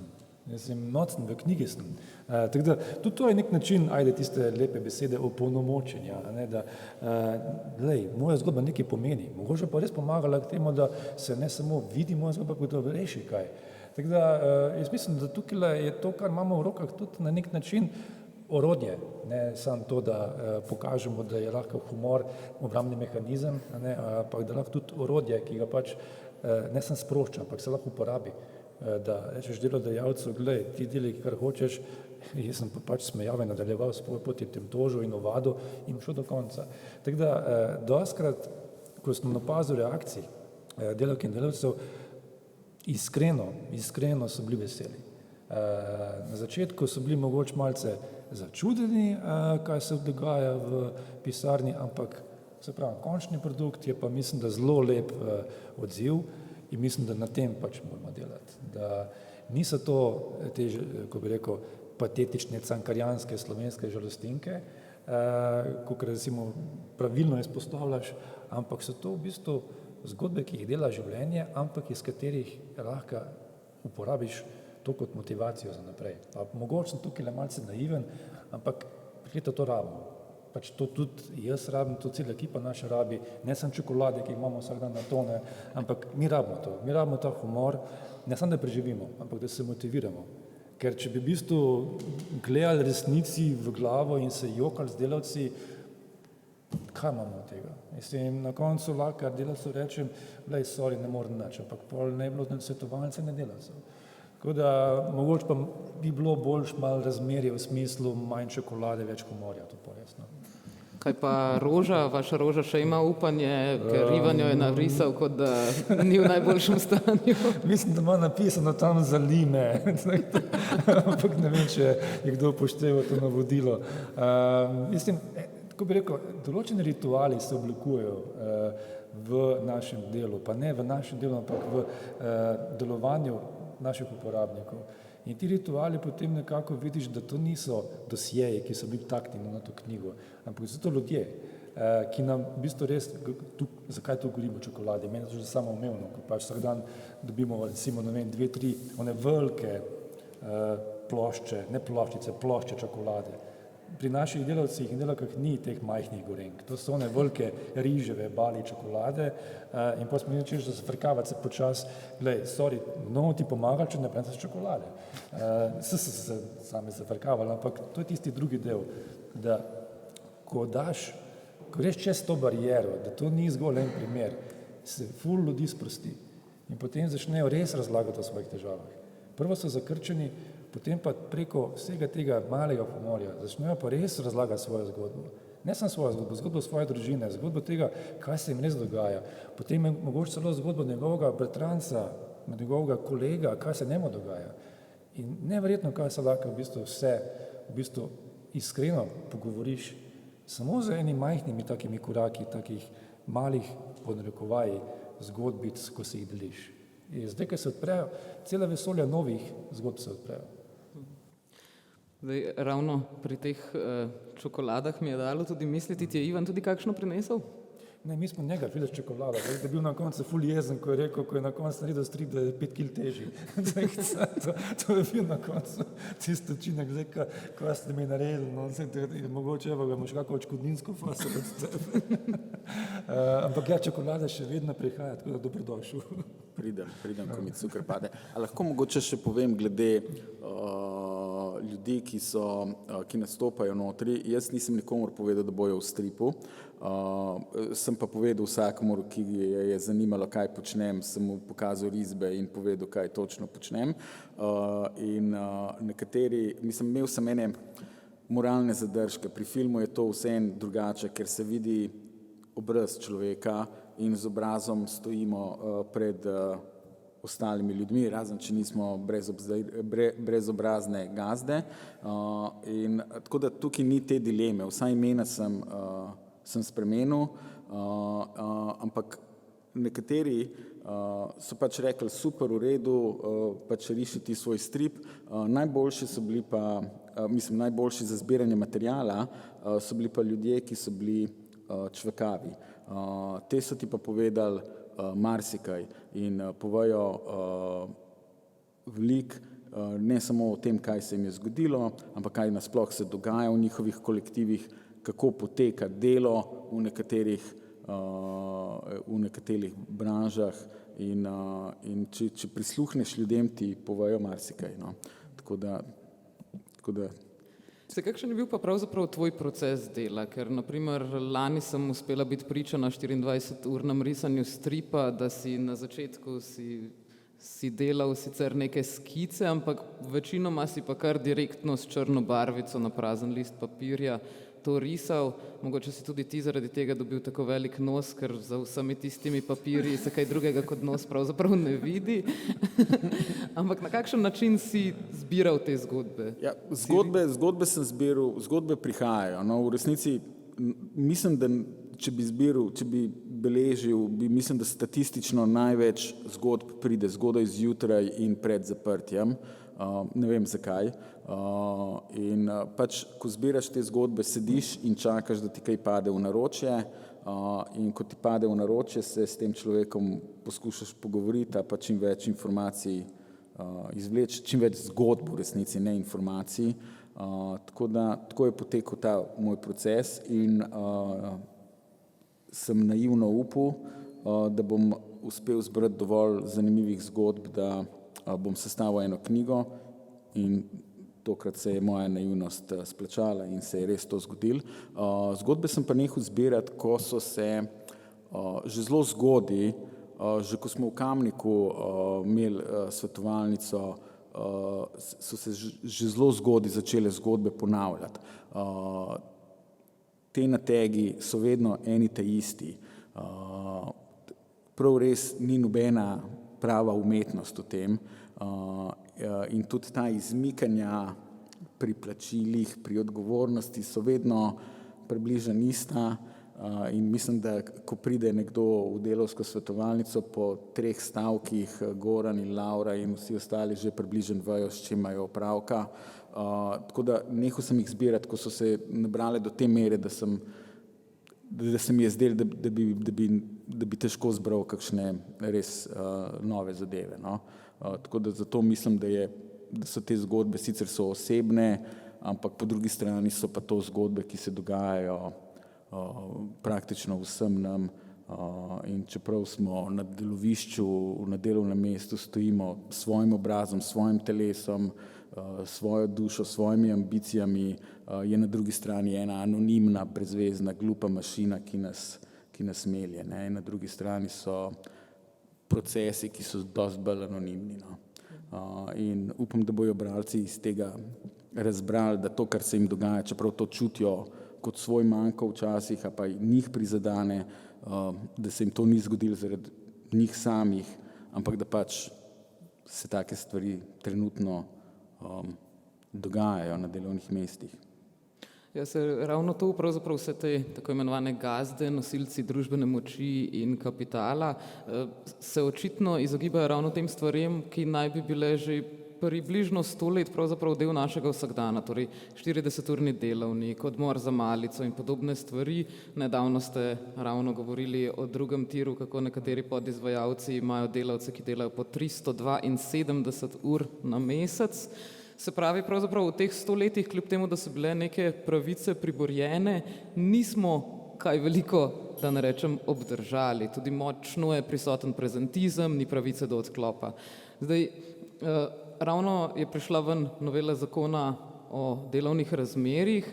jaz sem nocen, v knjigi sem. Tako da, tudi to je nek način, ajde tiste lepe besede, opolnomočenja, da, glej, moja zgodba nekaj pomeni, mogoče pa res pomagala k temu, da se ne samo vidi moja zgodba, kot da reši kaj. Tako da, jaz mislim, da tukaj je to, kar imamo v rokah, tudi na nek način orodje, ne samo to, da pokažemo, da je lahko humor obrambni mehanizem, ampak da lahko tudi orodje, ki ga pač ne samo sprošča, ampak se lahko uporabi. Da rečeš delodajalcu, glej, ti deli, kar hočeš, jaz sem pa pač smejal in nadaljeval svoj poti v tem tožu in ovadu in šel do konca. Tako da, dostakrat, ko sem opazil reakcij delavk in delavcev, iskreno so bili veseli. Na začetku so bili mogoče malce začudeni, kaj se dogaja v pisarni, ampak se pravi, končni produkt je pa mislim, da zelo lep odziv in mislim, da na tem pač moramo delati. Da niso to te, ko bi rekel, patetične, cankarjanske, slovenske žalostinke, kot recimo pravilno izpostavljaš, ampak so to v bistvu zgodbe, ki jih dela življenje, ampak iz katerih lahko uporabiš to kot motivacijo za naprej. Mogoče sem tukaj malce naiven, ampak prikleta to rabimo. Pač to tudi jaz rabim, to cela ekipa naša rabi, ne samo čokolade, ki jih imamo vsak dan na tone, ampak mi rabimo to. Mi rabimo ta humor, ne samo da preživimo, ampak da se motiviramo. Ker če bi v bistvu gledali resnici v glavo in se jokali z delavci, kaj imamo od tega? Mislim, na koncu lahko delavcu rečem, glej, sorry, ne morem nič, ampak pol ne bilo svetovalnice, ne delavcev. Tako da mogoče pa bi bilo boljš malo razmerje v smislu manj čokolade, več humorja, to pa res. No. Kaj pa Roža, vaša Roža še ima upanje, ker Ivan jo je narisal, kot da ni v najboljšem stanju. Mislim, da ima napisano tam za lime, ampak ne vem, če je kdo upošteval to navodilo. Mislim, tako bi rekel, določeni rituali se oblikujejo v našem delu, pa ne v našem delu, ampak v delovanju naših uporabnikov. In ti rituali potem nekako vidiš, da to niso dosjeji, ki so bili taknjeni na to knjigo, ampak so to ljudje, ki nam v bistvu res, zakaj to govorimo o čokoladi, meni je to že samoumevno, ko pač vsak dan dobimo recimo, ne vem, 2-3 one velike plošče, ne ploščice, plošče čokolade. Pri naših delavcih in delavkah ni teh majhnih gorenk, to so one velike riževe bali čokolade in pa smo nečeš, da se frkavati se počas, glej, sorry, mnogo ti pomaga, če ne prenese čokolade. Se same se frkavali, ampak to je tisti drugi del, da ko greš čez to bariero, da to ni zgolj en primer, se ful ljudi sprosti in potem začnejo res razlagati o svojih težavah. Prvo so zakrčeni, potem pa preko vsega tega malega humorja začnejo pa res razlagati svojo zgodbo. Ne samo svojo zgodbo, zgodbo svoje družine, zgodbo tega, kaj se jim res dogaja. Potem je mogoče celo zgodbo njegovega bratranca, njegovega kolega, kaj se njemu dogaja. In neverjetno, kaj se lahko v bistvu iskreno pogovoriš samo z enimi majhnimi takimi koraki, takih malih podnarekovaji zgodbic, ko se jih deliš. In zdaj, ko se odprejo, cela vesolja novih zgodb se odprejo. Zdaj, ravno pri teh čokoladah mi je dalo tudi misliti, ti je Ivan tudi kakšno prinesel? Ne, mi smo njega videli s čokolado, da je bil na koncu ful jezen, ko je rekel, ko je na koncu naredil strip, da je 5 kil težji. To je bil na koncu tisto učinek, zdaj, kaj ste mi naredili, no, mogoče evo ga imaš kako odškodninsko faso od tebe. Ampak ja, čokolada še vedno prihaja, tako da dobrodošel. Pridem, ko mi cukor pade. A lahko mogoče še povem glede ljudi, ki nastopajo notri. Jaz nisem nikomor povedal, da bojo v stripu. Sem pa povedal vsakomur, ki je zanimalo, kaj počnem, sem mu pokazal risbe in povedal, kaj točno počnem. In nekateri, imel sem ene moralne zadržke. Pri filmu je to vseeno drugače, ker se vidi obraz človeka in z obrazom stojimo pred ostalimi ljudmi, razen če nismo brezobrazne gazde. In tako da tukaj ni te dileme, vsaj imena sem spremenil, ampak nekateri so pač rekli super, v redu, pač rišiti svoj strip. Najboljši so bili pa, najboljši za zbiranje materijala so bili pa ljudje, ki so bili čvekavi. Te so ti pa povedali marsikaj in povejo veliko, ne samo o tem, kaj se jim je zgodilo, ampak kaj nasploh se dogaja v njihovih kolektivih, kako poteka delo v nekaterih branžah in če prisluhneš ljudem, ti povejo marsikaj. No. Tako da Kakšen je bil pa pravzaprav tvoj proces dela? Ker naprimer lani sem uspela biti priča na 24-urnem risanju stripa, da si na začetku si delal sicer neke skice, ampak večinoma si pa kar direktno s črno barvico na prazen list papirja to risal. Mogoče si tudi ti zaradi tega dobil tako velik nos, ker za vsemi tistimi papirji se kaj drugega kot nos pravzaprav ne vidi. Ampak na kakšen način si zbiral te zgodbe? Ja, zgodbe sem zbiral, zgodbe prihajajo. No, v resnici mislim, da če bi beležil, mislim, da statistično največ zgodb pride zgodaj zjutraj in pred zaprtjem. Ne vem zakaj. In pač, ko zbiraš te zgodbe, sediš in čakaš, da ti kaj pade v naročje, in ko ti pade v naročje, se s tem človekom poskušaš pogovoriti, pa čim več informacij izvleči, čim več zgodb v resnici, ne informacij. Tako je potekal ta moj proces in sem naivno upal, da bom uspel zbrati dovolj zanimivih zgodb, da bom sestavil eno knjigo in tokrat se je moja naivnost splačala in se je res to zgodilo. Zgodbe sem pa nehal zbirati, ko so se že zelo zgodaj, že ko smo v Kamniku imeli svetovalnico so se že zelo zgodaj začele zgodbe ponavljati. Te nategi so vedno eni te isti. Prav res ni nobena prava umetnost v tem in tudi ta izmikanja pri plačilih, pri odgovornosti so vedno približno ista in mislim, da ko pride nekdo v delavsko svetovalnico po 3 stavkih, Goran in Laura in vsi ostali že približno vejo, s čim imajo opravka. Tako da nehal sem jih zbirati, ko so se nabrale do te mere, da se mi je zdelo, da bi težko zbral kakšne res nove zadeve. No? Tako da zato mislim, da so te zgodbe sicer so osebne, ampak po drugi strani so pa to zgodbe, ki se dogajajo praktično vsem nam in čeprav smo na delovišču, na delovnem mestu stojimo s svojim obrazom, s svojim telesom, svojo dušo, svojimi ambicijami, je na drugi strani ena anonimna, brezvezna, glupa mašina, ki nas melje. Ne? Na drugi strani so procesi, ki so dosti bolj anonimni. No? In upam, da bojo bralci iz tega razbrali, da to, kar se jim dogaja, čeprav to čutijo kot svoj manjko včasih, a pa njih prizadane, da se jim to ni zgodilo zaradi njih samih, ampak da pač se take stvari trenutno dogajajo na delovnih mestih. Ja, se ravno to pravzaprav vse te tako imenovane gazde, nosilci družbene moči in kapitala se očitno izogibajo ravno tem stvarem, ki naj bi bile že približno 100 let pravzaprav del našega vsakdana, torej 40-urni delovnik, odmor za malico in podobne stvari. Nedavno ste ravno govorili o drugem tiru, kako nekateri podizvajalci imajo delavce, ki delajo po 372 ur na mesec. Se pravi, pravzaprav v teh 100 letih, kljub temu, da so bile neke pravice priborjene, nismo kaj veliko, da ne rečem, obdržali. Tudi močno je prisoten prezentizem, ni pravice do odklopa. Zdaj, ravno je prišla ven novela zakona o delovnih razmerjih.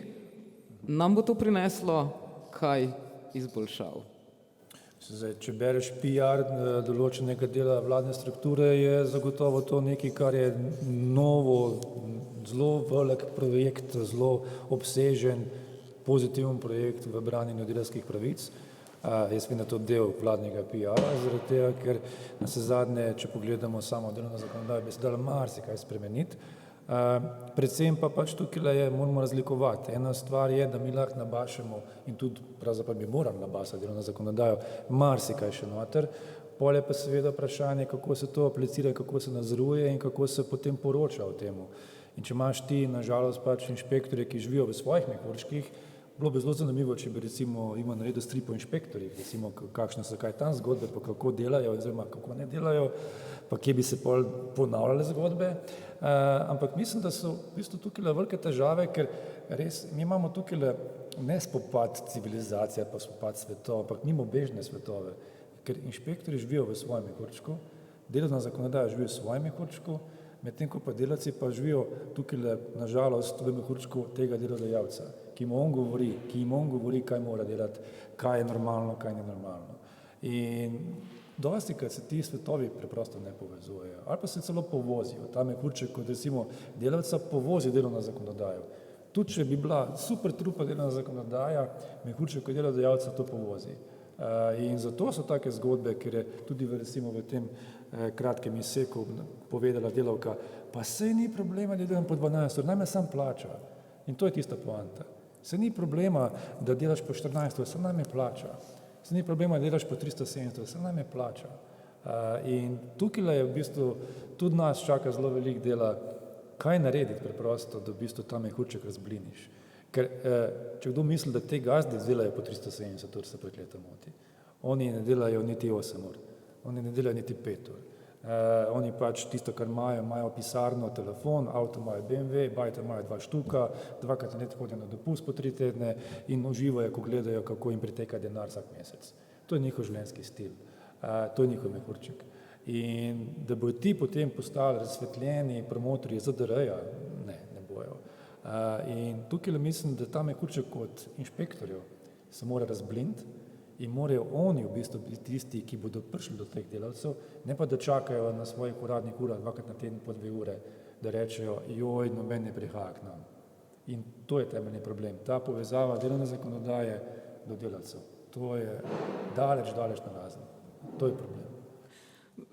Nam bo to prineslo kaj izboljšav? Zdaj, če bereš PR določenega dela vladne strukture, je zagotovo to nekaj, kar je novo, zelo velik projekt, zelo obsežen, pozitiven projekt v branjenju delavskih pravic. Jaz vem, da to del vladnega PR-a, zaradi tega, ker navsezadnje, če pogledamo samo delovno zakonodajo, bi se dalo marsikaj spremeniti. Predvsem pa pač tukaj moramo razlikovati. Ena stvar je, da mi lahko nabašemo in tudi pravzaprav bi morali nabasati delovno zakonodajo marsikaj še noter. Pol je pa seveda vprašanje, kako se to aplicira, kako se nadzoruje in kako se potem poroča o temu. In če imaš ti, nažalost, pač inšpektorje, ki živijo v svojih mehurčkih, bilo bi zelo zanimivo, če bi recimo ima naredil strip o inšpektorjih, recimo kakšne so kaj tam zgodbe, pa kako delajo oziroma kako ne delajo, pa kje bi se pol ponavljale zgodbe. Ampak mislim, da so v bistvu tukaj velike težave, ker res mi imamo tukaj ne spopad civilizacije, pa spopad svetov, ampak mimo bežne svetove, ker inšpektori živijo v svojem mehurčku, delovna zakonodaja živi v svojem mehurčku, medtem ko pa delavci pa živijo tukaj nažalost v mehurčku tega delodajalca, ki jim on govori, kaj mora delati, kaj je normalno, kaj ni normalno. In dosti, kad se ti svetovi preprosto ne povezujejo, ali pa se celo povozijo. Ta mehurček, kot recimo delavca, povozi delovno zakonodajo. Tudi, če bi bila super trupa delovna zakonodaja, mehurček kot delodajalca to povozi. In zato so take zgodbe, ker je tudi recimo v tem kratkem izseku povedala delavka, pa saj ni problema, da delam po 12 ur, naj me sam plača. In to je tista poanta. Saj ni problema, da delaš po 14 ur, sam naj me plača. Saj ni problema, da delaš po 370 ur, sam naj me plača. In tukaj je v bistvu tudi nas čaka zelo veliko dela, kaj narediti preprosto, da v bistvu ta mehurček razbliniš. Ker če kdo misli, da te gazde delajo po 370 ur, se prekleta moti. Oni ne delajo niti 8 ur, oni ne delajo niti 5 ur. Oni pač tisto, kar imajo pisarno, telefon, avto imajo BMW, bajte imajo 2 štuka, 2krat na let hodijo na dopust po 3 tedne in uživajo, ko gledajo, kako jim priteka denar vsak mesec. To je njihov življenjski stil, to je njihov mehurček. In da bojo ti potem postali razsvetljeni promotorji ZDR-ja, ne bojo. In tukaj mislim, da ta mehurček kot inšpektorjev se mora razbliniti in morajo oni v bistvu biti tisti, ki bodo prišli do teh delavcev, ne pa da čakajo na svojih uradnih urah 2krat na teden po 2 ure, da rečejo, joj, noben ne prihaja k nam. In to je temeljni problem, ta povezava delovne zakonodaje do delavcev. To je daleč narazen. To je problem.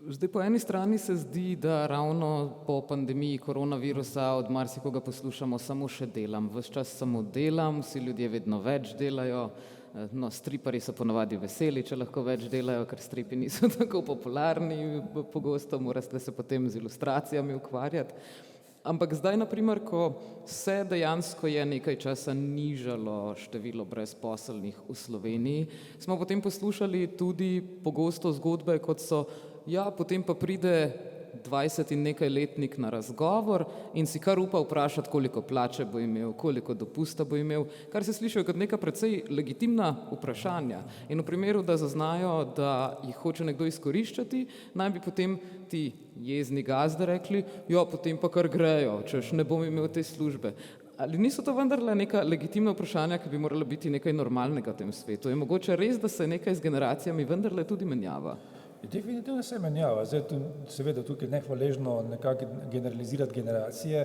Zdaj, po eni strani se zdi, da ravno po pandemiji koronavirusa od marsikoga poslušamo samo še delam. Ves čas samo delam, vsi ljudje vedno več delajo. No, striparji so ponavadi veseli, če lahko več delajo, ker stripi niso tako popularni, pogosto morate se potem z ilustracijami ukvarjati. Ampak zdaj, naprimer, ko se dejansko je nekaj časa nižalo število brezposelnih v Sloveniji, smo potem poslušali tudi pogosto zgodbe, kot so, ja, potem pa pride 20 in nekaj letnik na razgovor in si kar upa vprašati, koliko plače bo imel, koliko dopusta bo imel, kar se slišijo kot neka precej legitimna vprašanja. In v primeru, da zaznajo, da jih hoče nekdo izkoriščati, naj bi potem ti jezni gazde rekli, jo, potem pa kar grejo, češ ne bom imel te službe. Ali niso to vendarle neka legitimna vprašanja, ki bi morala biti nekaj normalnega v tem svetu? Je mogoče res, da se nekaj z generacijami vendarle tudi menjava? Definitivno se menjava. Zdaj, seveda tukaj nehvaležno nekako generalizirati generacije,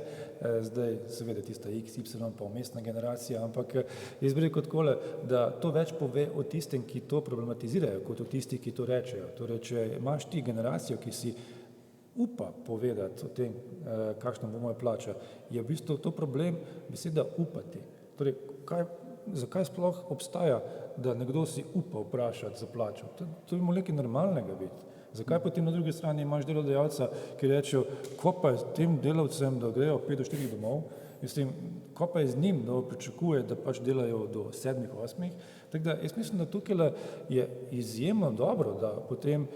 zdaj seveda tista X, Y pa umestna generacija, ampak jaz bi rekel takole, da to več pove o tistem, ki to problematizirajo, kot o tistih, ki to rečejo. Torej, če imaš ti generacijo, ki si upa povedati o tem, kakšna bo moja plača, je v bistvu to problem beseda upati. Torej, zakaj sploh obstaja, da nekdo si upa vprašati za plačo? To bi moralo nekaj normalnega biti. Zakaj potem na drugi strani imaš delodajalca, ki rečejo, ko pa je tem delavcem, da grejo 5 do 4 domov, mislim, ko pa je z njim, da pričakuje, da pač delajo do 7, 8. Tako da jaz mislim, da tukaj je izjemno dobro, da potem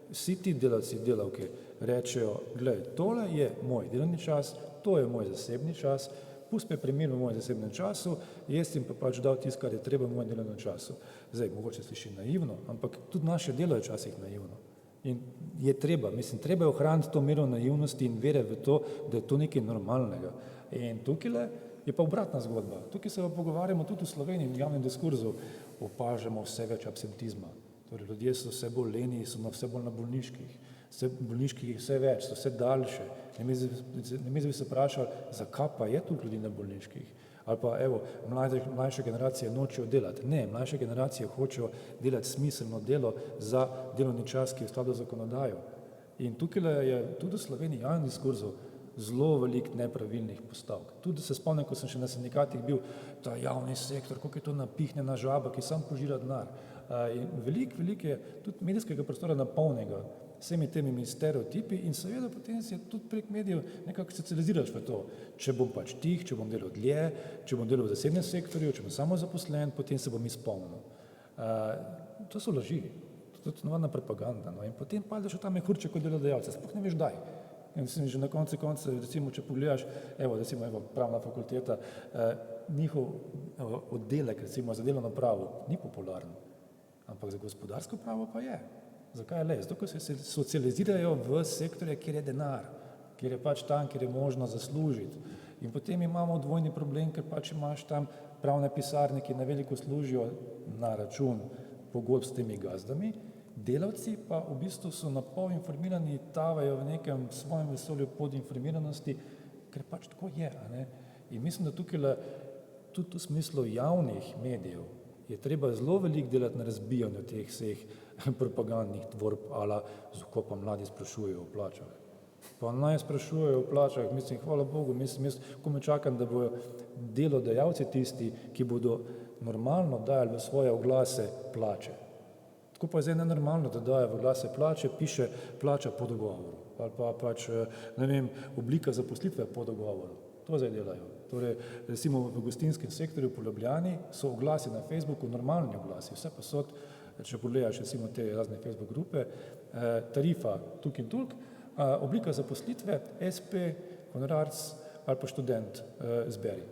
vsi ti delavci, delavke rečejo, glej, tole je moj delovni čas, to je moj zasebni čas, pusti me pri miru v mojem zasebnem času, jaz jim pa pač dal tisto, kar je treba v mojem delovnem času. Zdaj, mogoče sliši naivno, ampak tudi naše delo je včasih naivno. In je treba je ohraniti to mero naivnosti in vere v to, da je to nekaj normalnega. In tukaj je pa obratna zgodba. Tukaj se pogovarjamo tudi v Sloveniji in v javnem diskurzu, opažamo vse več absentizma. Torej, ljudje so vse bolj leni, so vse bolj na bolniških. Bolniških je vse več, so vse daljše. Namesto bi se vprašali, zakaj pa je tu ljudi na bolniških? Ali pa, evo, mlajše generacije nočejo delati. Ne, mlajše generacije hočejo delati smiselno delo za delovni čas, ki je v skladu z zakonodajo. In tukaj je tudi v Sloveniji javnem diskurzu zelo veliko nepravilnih postavk. Tudi se spomnim, ko sem še na sindikatih bil, ta javni sektor, koliko je to napihnjena žaba, ki sam požira denar. In veliko je tudi medijskega prostora napolnjenega vsemi temi stereotipi in seveda potem se tudi prek medijev nekako socializiraš v to. Če bom pač tih, če bom delal dlje, če bom delal v zasebnem sektorju, če bom samo zaposlen, potem se bom izpolnil. To so laži, to je navadna propaganda. No? In potem padeš v ta mehurček kot delodajalca, sploh ne veš daj. In mislim, že na koncu, recimo, če pogledaš, pravna fakulteta, njihov oddelek, recimo, za delovno pravo ni popularen, ampak za gospodarsko pravo pa je. Zakaj le? Zato, ker se socializirajo v sektorje, kjer je denar, kjer je pač tam, kjer je možno zaslužiti. In potem imamo dvojni problem, ker pač imaš tam pravne pisarne, ki na veliko služijo na račun pogodb s temi gazdami, delavci pa v bistvu so na pol informirani, tavajo v nekem svojem vesolju podinformiranosti, ker pač tako je. In mislim, da tukaj tudi v smislu javnih medijev je treba zelo veliko delati na razbijanju teh vseh propagandnih tvorb, ala, ko pa mladi sprašujejo o plačah. Pa naj sprašujejo o plačah, mislim, hvala Bogu, jaz komaj čakam, da bodo delodajalci tisti, ki bodo normalno dajali v svoje oglase plače. Tako pa je zdaj nenormalno, da daje v oglase plače, piše plača po dogovoru, ali pa pač, oblika zaposlitve po dogovoru. To zdaj delajo. Torej, recimo v gostinskem sektorju po Ljubljani so oglasi na Facebooku, normalni oglasi, vse posod, če pogledaš recimo te razne Facebook grupe, tarifa tuk in tuk, oblika zaposlitve, SP, honorarc ali pa študent zberi.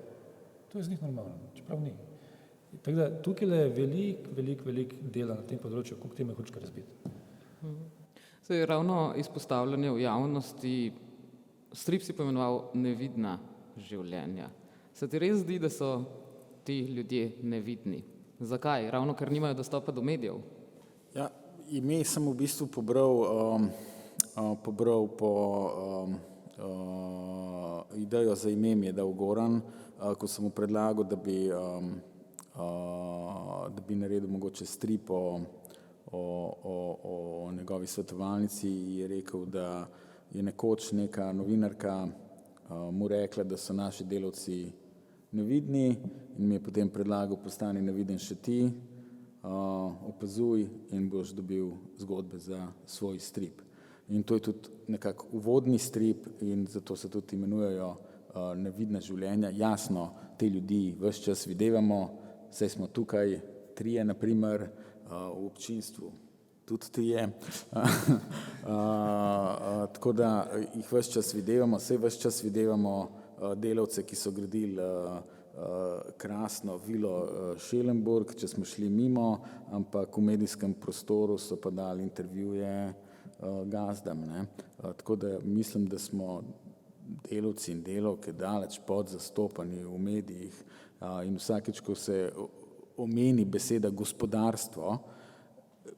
To je z njih normalno, čeprav ni. Tako da tukaj je veliko dela na tem področju, koliko te mehurčke razbiti. Zdaj, ravno izpostavljanje v javnosti, strip si pomenoval nevidna življenja. Se ti res zdi, da so ti ljudje nevidni? Zakaj? Ravno ker nimajo dostopa do medijev? Ja, ime sem v bistvu pobral po idejo za ime mi je dal Goran, ko sem mu predlagal, da bi naredil mogoče strip o njegovi svetovalnici, je rekel, da je nekoč neka novinarka mu rekla, da so naši delavci nevidni, in mi je potem predlagal, postani neviden še ti, opazuj in boš dobil zgodbe za svoj strip. In to je tudi nekako uvodni strip in zato se tudi imenujejo Nevidna življenja. Jasno, te ljudi ves čas videvamo, saj smo tukaj trije, na primer, v občinstvu tudi trije, tako da jih ves čas videvamo, saj ves čas videvamo delavce, ki so gradili krasno vilo Schellenburg, če smo šli mimo, ampak v medijskem prostoru so pa dali intervjuje gazdam, ne. Tako da mislim, da smo delavci in delavke daleč podzastopani v medijih in vsakeč, ko se omeni beseda gospodarstvo,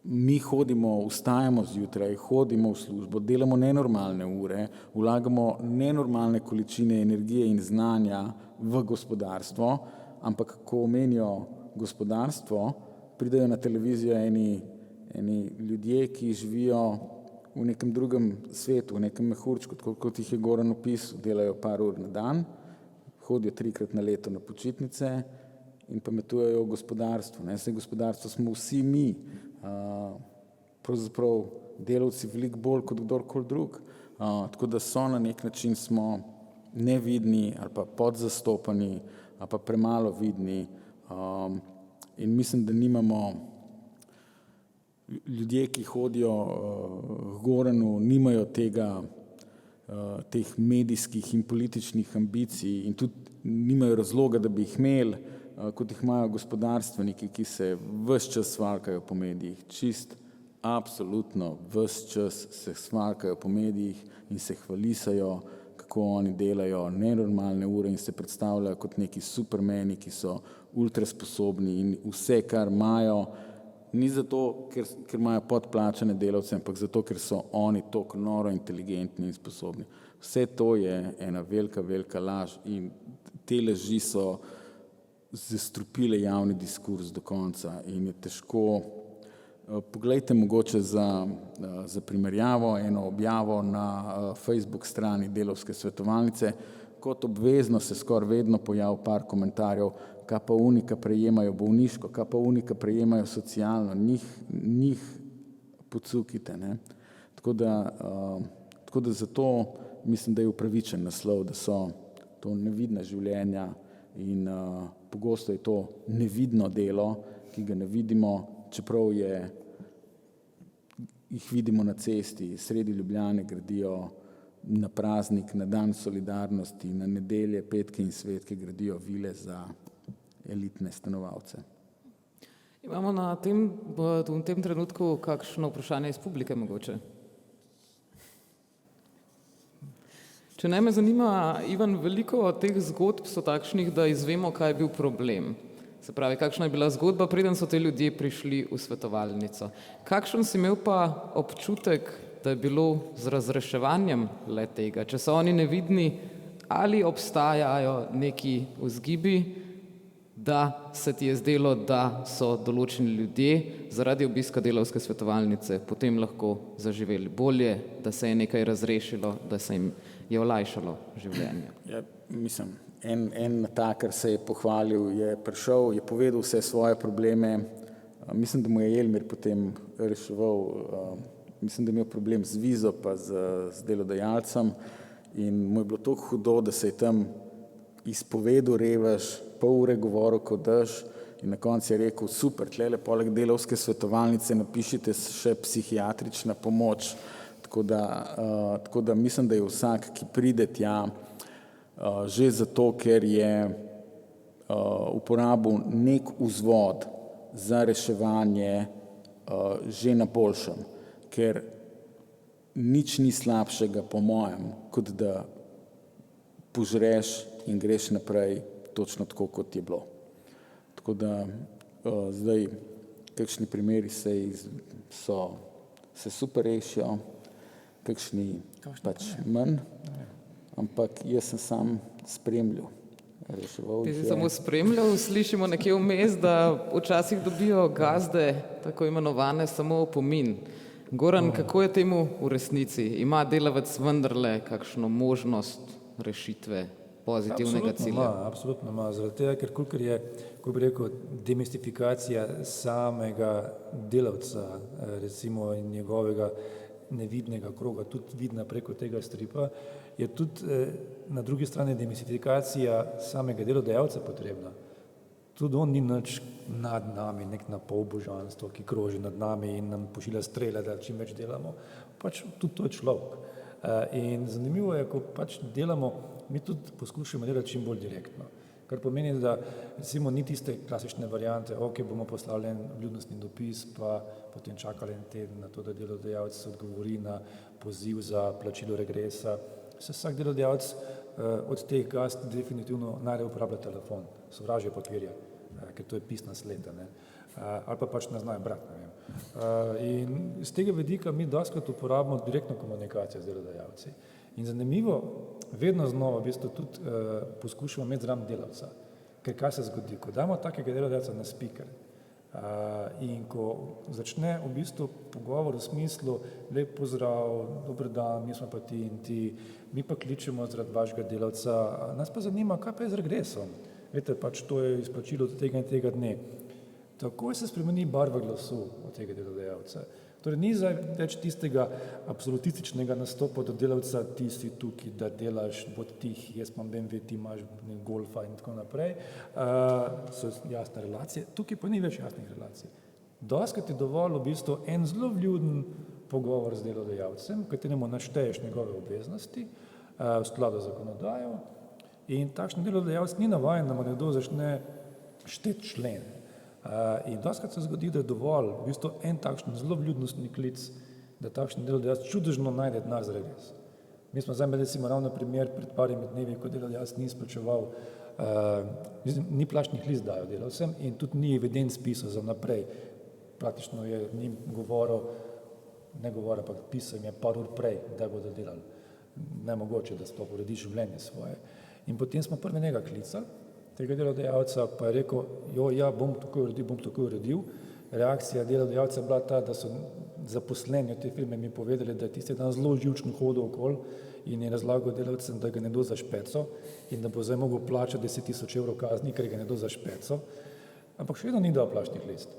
mi hodimo, vstajamo zjutraj, hodimo v službo, delamo nenormalne ure, vlagamo nenormalne količine energije in znanja v gospodarstvo, ampak ko omenijo gospodarstvo, pridejo na televizijo eni ljudje, ki živijo v nekem drugem svetu, v nekem mehurčku, tako kot jih je Goran opisal, delajo par ur na dan, hodijo 3-krat na leto na počitnice in pametujejo o gospodarstvu. Saj gospodarstvo smo vsi mi, pravzaprav delavci veliko bolj kot kdorkoli drug, tako da so na nek način smo nevidni ali pa podzastopani ali pa premalo vidni in mislim, da nimamo ljudje, ki hodijo k Goranu, nimajo teh medijskih in političnih ambicij in tudi nimajo razloga, da bi jih imeli, kot jih imajo gospodarstveniki, ki se ves čas svalkajo po medijih, absolutno ves čas se svalkajo po medijih in se hvalisajo, kako oni delajo nenormalne ure in se predstavljajo kot neki supermeni, ki so ultra sposobni in vse, kar imajo, ni zato, ker imajo podplačane delavce, ampak zato, ker so oni toliko noro inteligentni in sposobni. Vse to je ena velika, velika laž in te laži so zastrupile javni diskurs do konca in je težko. Poglejte mogoče za primerjavo eno objavo na Facebook strani Delavske svetovalnice, kot obvezno se skoraj vedno pojavi par komentarjev, kaj pa unika prejemajo bolniško, kaj pa unika prejemajo socialno, njih pocukite, ne. Tako da zato mislim, da je upravičen naslov, da so to nevidna življenja in pogosto je to nevidno delo, ki ga ne vidimo, čeprav jih vidimo na cesti, sredi Ljubljane gradijo na praznik, na dan solidarnosti, na nedelje, petke in svetke gradijo vile za elitne stanovalce. Imamo v tem trenutku kakšno vprašanje iz publike mogoče? Če ne, me zanima, Ivan, veliko od teh zgodb so takšnih, da izvemo, kaj je bil problem. Se pravi, kakšna je bila zgodba, preden so te ljudje prišli v svetovalnico. Kakšen si imel pa občutek, da je bilo z razreševanjem le tega? Če so oni nevidni, ali obstajajo neki vzgibi, da se ti je zdelo, da so določeni ljudje zaradi obiska Delavske svetovalnice potem lahko zaživeli bolje, da se je nekaj razrešilo, da se jim je olajšalo življenje? Ja, mislim, en natakar se je pohvalil, je prišel, je povedal vse svoje probleme, mislim, da mu je Elmir potem reševal, mislim, da je imel problem z vizo pa z delodajalcem in mu je bilo toliko hudo, da se je tam izpovedal revež, pol ure govoril kot dež in na koncu je rekel, super, tlele poleg Delavske svetovalnice napišite še psihiatrična pomoč, tako da mislim, da je vsak, ki pride tja, že zato, ker je uporabil nek vzvod za reševanje že na boljšem, ker nič ni slabšega po mojem, kot da požreš in greš naprej točno tako, kot je bilo. Tako da zdaj kakšni primeri se super rešijo, kakšni pač manj. ampak jaz sem sam spremljal. Ti si samo spremljal, slišimo nekje vmes, da včasih dobijo gazde tako imenovane samo opomin. Goran, kako je temu v resnici? Ima delavec vendarle kakšno možnost rešitve pozitivnega cilja? Absolutno ima, zaradi tega, ker kolikor je, kako bi rekel, demistifikacija samega delavca, recimo in njegovega nevidnega kroga, tudi vidna preko tega stripa, je tudi na drugi strani demistifikacija samega delodajalca potrebna. Tudi on ni nič nad nami, nek napolbožanstvo, ki kroži nad nami in nam pošilja strele, da čim več delamo. Pač tudi to je človek. In zanimivo je, ko pač delamo, mi tudi poskušamo delati čim bolj direktno. Kar pomeni, da recimo ni tiste klasične variante, ok, bomo poslali en vljudnostni dopis, pa potem čakali en teden na to, da delodajalec odgovori na poziv za plačilo regresa. Vsak delodajalec od teh gazd definitivno najraje uporablja telefon, sovraži papirja, ker to je pisna sled, ali pa pač ne znajo brati, ne vem. In z tega vidika mi dostikrat uporabimo direktno komunikacijo z delodajalci. In zanimivo, vedno znova v bistvu tudi poskušamo imeti zraven delavca, ker kaj se zgodi, ko damo takega delodajalca na speaker in ko začne v bistvu pogovor v smislu lep pozdrav, dober dan, mi smo pa ti in ti, mi pa kličemo zaradi vašega delavca, nas pa zanima, kaj pa je z regresom. Veste, pač to je izplačilo od tega in tega dne. Takoj se spremeni barva glasu od tega delodajalca. Torej ni več tistega absolutističnega nastopa do delavca, ti si tukaj, da delaš, bod tih, jaz imam BMW, ti imaš golfa in tako naprej. So jasne relacije, tukaj pa ni več jasnih relacij. Dostikrat je dovolj v bistvu en zelo vljuden pogovor z delodajalcem, v kateremu našteješ njegove obveznosti v skladu z zakonodajo in takšen delodajalec ni navajen, da mu nekdo začne šteti člene. In dostikrat se zgodi, da je dovolj v bistvu en takšen zelo vljudnostni klic, da takšen delodajalec čudežno najde denar za regres. Mi smo zdaj imeli recimo ravno primer pred parimi dnevi, ko delodajalec ni izplačeval, ni plačnih list dajal delavcem in tudi ni evidenc pisal za naprej. Praktično je njim govoril, ampak pisal jim je par ur prej, da bodo delali. Nemogoče, da sploh uredi življenje svoje. In potem smo prvi njega klicali, tega delodajalca, pa je rekel, bom takoj uredil. Reakcija delodajalca je bila ta, da so zaposleni od te firme mi povedali, da je tisti dan zelo živčno hodil okoli in je razlagal delavcem, da ga nekdo za špeco in da bo zdaj mogel plačati 10.000 evrov kazni, ker ga nekdo za špeco, ampak še vedno ni dal plačnih list.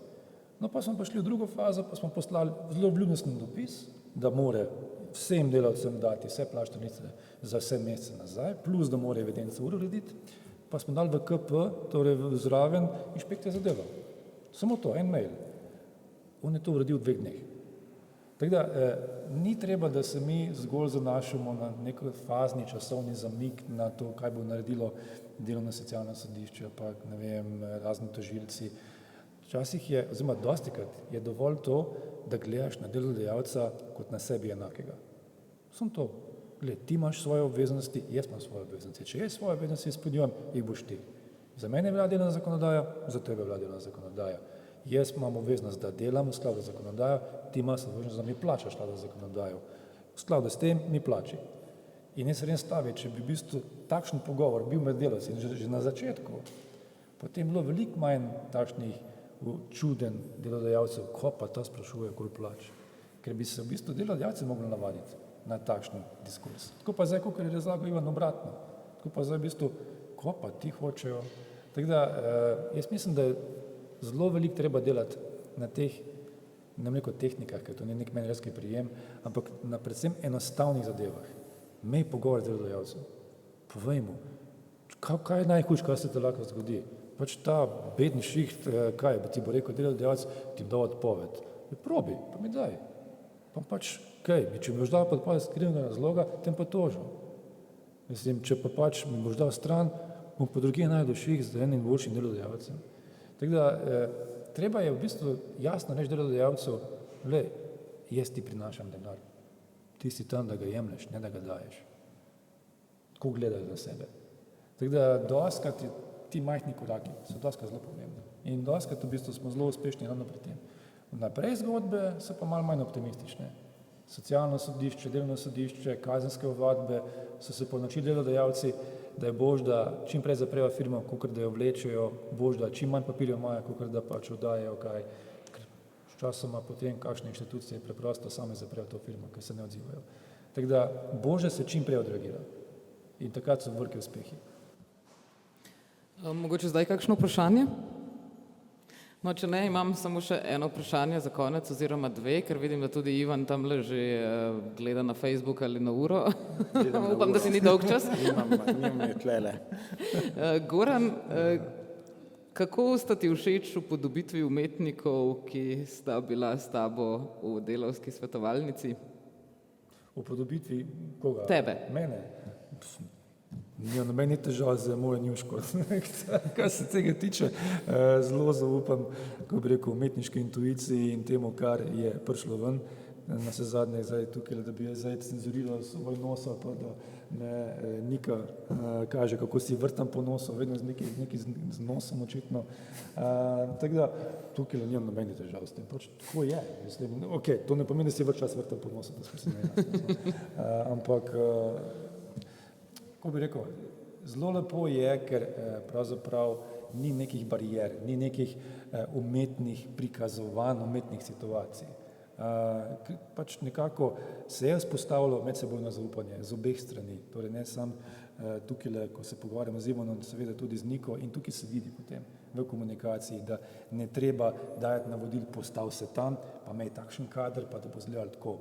No pa smo pa šli v drugo fazo, pa smo poslali zelo vljudnostni dopis, da more vsem delavcem dati vse plačne liste za vse mesece nazaj, plus da more evidence ur urediti. Pa smo dali v KP, torej zraven inšpekcija za delo. Samo to, en mail. On je to uredil v 2 dneh. Tako da ni treba, da se mi zgolj zanašamo na nek fazni časovni zamik na to, kaj bo naredilo delovno socialno sodišče, pa ne vem, razni tožilci. Včasih je, oziroma dostikrat je dovolj to, da gledaš na delodajalca kot na sebi enakega. Samo to. Gled, ti imaš svoje obveznosti, jaz imam svoje obveznosti. Če jaz svoje obveznosti izpolnjujem, jih boš ti. Za mene velja delovna zakonodaja, za tebe velja delovna zakonodaja. Jaz imam obveznost, da delam v skladu z zakonodajo, ti imaš obveznost, da mi plačaš v skladu z zakonodajo. V skladu s tem mi plači. In jaz res stavim, če bi v bistvu takšen pogovor bil med delavci že na začetku, potem bilo veliko manj takšnih čuden delodajalcev, ko pa ta sprašuje, koliko plač. Ker bi se v bistvu delodajalci mogli navaditi na takšen diskurs. Tako pa zdaj, kot je razlagal Ivan, obratno. Tako pa zdaj v bistvu, ko pa ti hočejo. Tako da jaz mislim, da je zelo veliko treba delati na teh, ne vem, tehnikah, ker to ni nek menedžerski prijem, ampak na predvsem enostavnih zadevah. Imej pogovor z delodajalcem. Povej mu, kaj je najhujše, kaj se ti lahko zgodi. Pač ta bedni šiht, kaj ti bo rekel delodajalec, ti da odpoved. Probi, pa mi daj. Pa pač, če mi boš dal podpoved iz krivnega razloga, tem pa tožil. Mislim, če pa pač mi boš dal stran, bom pa drugje najdel ših z enim boljšim delodajalcem. Tako da, treba je v bistvu jasno reči delodajalcev, jaz ti prinašam denar. Ti si tam, da ga jemlješ, ne da ga daješ. Tako gledajo za sebe. Tako da, dostikrat ti majhni koraki so dostikrat zelo pomembni. In dostikrat v bistvu smo zelo uspešni ravno pri tem. Naprej zgodbe so pa malo manj optimistične. Socialno sodišče, delovno sodišče, kazenske ovadbe, so se ponočili delodajalci, da je bož, da čim prej zaprejo firmo, kakor da jo vlečejo, bož, da čim manj papirjev imajo, kakor da pač oddajajo kaj. Ker sčasoma potem kakšne inštitucije preprosto same zaprejo to firmo, ker se ne odzivajo. Tako da bože se čim prej odreagira. In takrat so veliki uspehi. Mogoče zdaj kakšno vprašanje? No, če ne, imam samo še eno vprašanje za konec, oziroma dve, ker vidim, da tudi Ivan tamle že gleda na Facebook ali na uro. Upam, da si ni dolg čas. Imam je tlele. Goran, kako sta ti všeč upodobitvi umetnikov, ki sta bila s tabo v Delavski svetovalnici? Upodobitvi koga? Tebe. Mene? Nimam nobenih težav z mojo njuško. Kar se tega tiče, zelo zaupam, ko bi rekel, umetniški intuiciji in temu, kar je prišlo ven. Na vse zadnje zdaj tukaj, da bi zdaj cenzuriral svoj nos, pa da me Nika kaže, kako si vrtam po nosu, vedno z z nosom očitno. Tako da tukaj nimam nobenih težav s tem. Pač tako je. Mislim, okay, to ne pomeni, da si več čas vrtam po nosu, da smo si nejasni. Ampak kako bi rekel, zelo lepo je, ker pravzaprav ni nekih barijer, ni nekih umetnih prikazovanj, umetnih situacij. Pač nekako se je vzpostavilo medsebojno zaupanje z obeh strani, torej ne samo tukaj, ko se pogovarjamo z Ivanom, seveda tudi z Niko, in tukaj se vidi potem v komunikaciji, da ne treba dajati navodil, postav se tam, pa imej takšen kader, pa da bo izgledalo tako.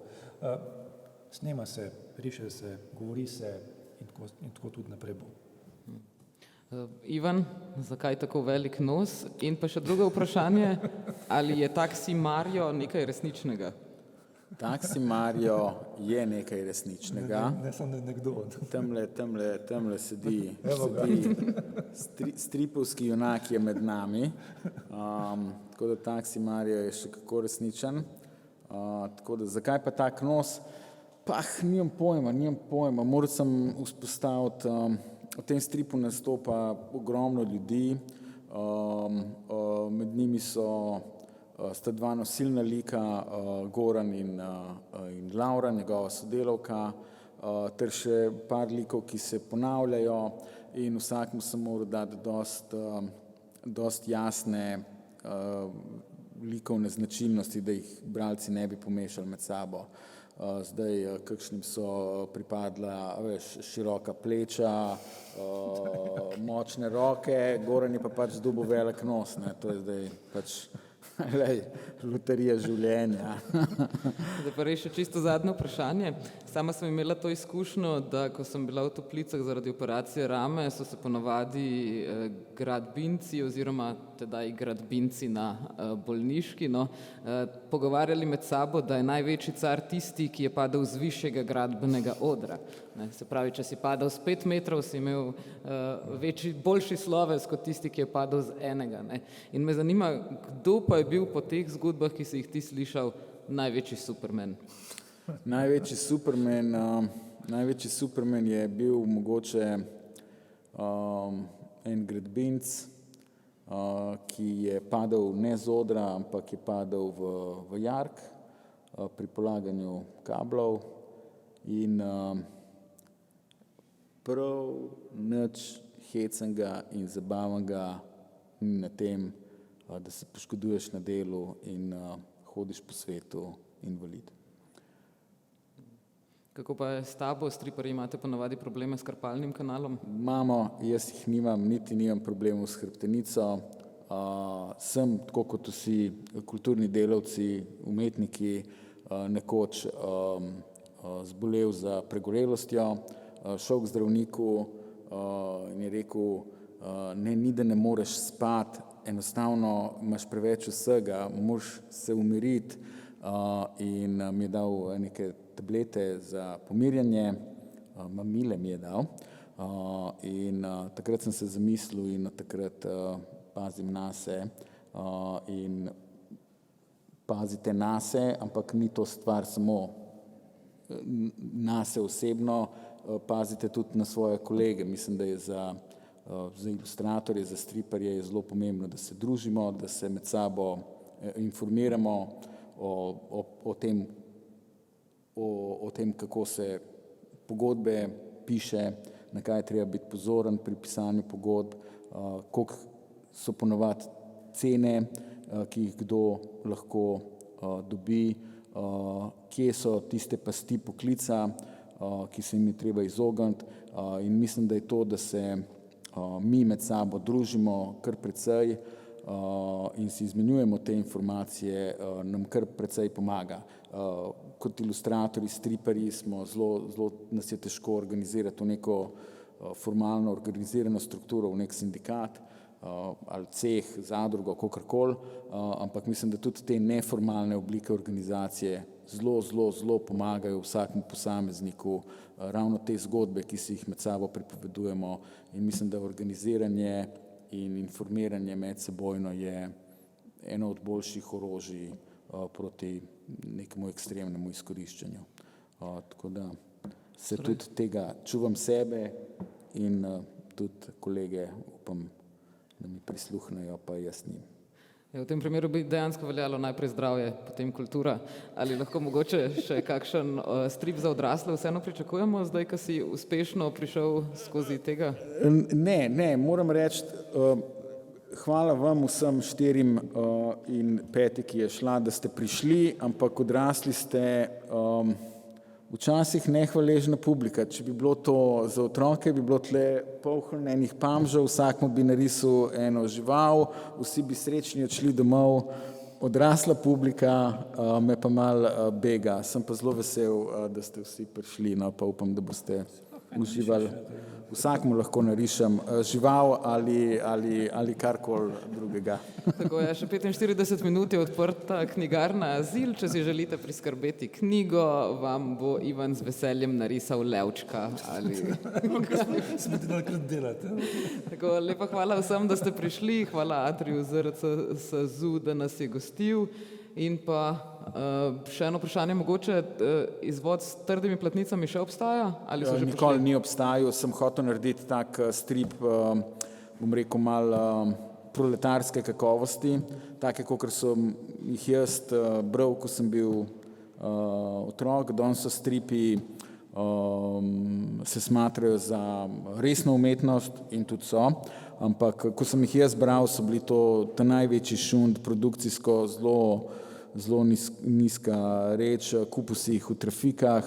Snema se, riše se, govori se, in tako tudi naprej bo. Ivan, zakaj tako velik nos? In pa še drugo vprašanje, ali je Taksi Mario nekaj resničnega? Taksi Mario je nekaj resničnega. Ne samo nekdo. Tamle sedi stripovski junak je med nami, tako da Taksi Mario je še kako resničen. Tako da zakaj pa tak nos? Nimam pojma. Moral sem vzpostaviti, v tem stripu nastopa ogromno ljudi, med njimi sta dva nosilna lika, Goran in Laura, njegova sodelavka, ter še par likov, ki se ponavljajo, in vsakmu sem moral dati dost jasne likovne značilnosti, da jih bralci ne bi pomešali med sabo. Zdaj, kakšnim so pripadla široka pleča, močne roke, Goran je pa pač dobil velik nos, ne? To je zdaj pač loterija življenja. Zdaj pa res še čisto zadnje vprašanje. Sama sem imela to izkušnjo, da ko sem bila v Toplicah zaradi operacije rame, so se ponavadi gradbinci oziroma tedaj gradbinci na bolniški pogovarjali med sabo, da je največji car tisti, ki je padel z višjega gradbenega odra. Se pravi, če si padel z 5 metrov, si imel boljši sloves kot tisti, ki je padel z enega. In me zanima, kdo pa je bil po teh zgodbah, ki si jih ti slišal, največji Superman? Največji Superman je bil mogoče en gradbinc, ki je padel ne z odra, ampak je padel v jarek pri polaganju kablov in prav nič hecenega in zabavnega ni na tem, da se poškoduješ na delu in hodiš po svetu invalid. Kako pa je s tabo, striparji, imate ponavadi probleme s krpalnim kanalom? Imamo, jaz jih nimam, niti nimam problemov s hrbtenico. Sem, tako kot vsi kulturni delavci, umetniki, nekoč zbolel za pregorelostjo, šel k zdravniku in je rekel, ni da ne moreš spati, enostavno imaš preveč vsega, moraš se umiriti, in mi je dal neke tablete za pomirjanje, mamile mi je dal, in takrat sem se zamislil in takrat pazim nase in pazite nase, ampak ni to stvar samo nase osebno, pazite tudi na svoje kolege. Mislim, da je za ilustratorje, za striparje je zelo pomembno, da se družimo, da se med sabo informiramo o tem, o tem, kako se pogodbe piše, na kaj je treba biti pozoren pri pisanju pogodb, koliko so ponovadi cene, ki jih kdo lahko dobi, kje so tiste pasti poklica, ki se jim je treba izogniti, in mislim, da je to, da se mi med sabo družimo kar precej in si izmenjujemo te informacije, nam kar precej pomaga. Kot ilustratorji, striperji zelo nas je težko organizirati v neko formalno organizirano strukturo, v nek sindikat ali ceh, zadrugo, kakorkoli, ampak mislim, da tudi te neformalne oblike organizacije zelo pomagajo vsakemu posamezniku, ravno te zgodbe, ki si jih med sabo pripovedujemo, in mislim, da organiziranje in informiranje medsebojno je eno od boljših orožij proti nekemu ekstremnemu izkoriščanju. Tako da se tudi tega čuvam sebe in tudi kolege upam, da mi prisluhnejo, pa jaz njim. V tem primeru bi dejansko veljalo najprej zdravje, potem kultura. Ali lahko mogoče še kakšen strip za odrasle vseeno pričakujemo, zdaj, ko si uspešno prišel skozi tega? Ne, moram reči, hvala vam vsem 4 in 5, ki je šla, da ste prišli, ampak odrasli ste včasih nehvaležna publika. Če bi bilo to za otroke, bi bilo tle poln enih pamžev, vsak mu bi narisal eno žival, vsi bi srečni odšli domov, odrasla publika me pa malo bega. Sem pa zelo vesel, da ste vsi prišli, no pa upam, da boste uživali. Vsak mu lahko narišem žival ali karkoli drugega. Tako je, še 45 minut je odprta knjigarna Azil. Če si želite priskrbeti knjigo, vam bo Ivan z veseljem narisal levčka. Tako, lepa hvala vsem, da ste prišli. Hvala Atriju ZRC SAZU, da nas je gostil. In pa še eno vprašanje, mogoče izvod s trdimi platnicami še obstaja? Ali so že nikoli ni obstajal, sem hotel narediti tak strip, bom rekel, malo proletarske kakovosti, take, kakor sem jih jaz bral, ko sem bil otrok. Danes so stripi se smatrajo za resno umetnost in tudi so, ampak ko sem jih jaz bral, so bili to ta največji šund, produkcijsko zelo nizka reč, kupil si jih v trafikah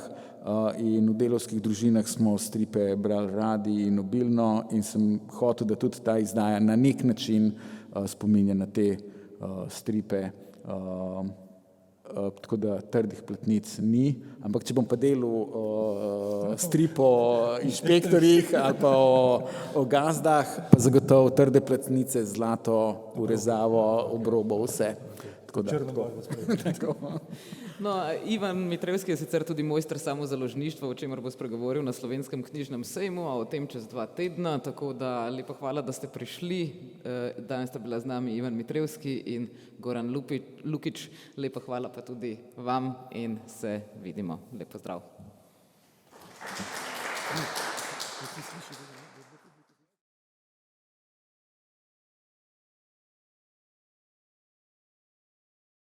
in v delavskih družinah smo stripe brali radi in obilno in sem hotel, da tudi ta izdaja na nek način spominja na te stripe. Tako da trdih platnic ni, ampak če bom pa delal strip o inšpektorjih ali pa o gazdah, pa zagotovo trde platnice, zlato, urezavo, obrobo, vse. No, Ivan Mitrevski je sicer tudi mojster samozaložništva, o čemer bo spregovoril na Slovenskem knjižnem sejmu, a o tem čez 2 tedna, tako da lepa hvala, da ste prišli. Danes sta bila z nami Ivan Mitrevski in Goran Lukič. Lepa hvala pa tudi vam in se vidimo. Lep pozdrav.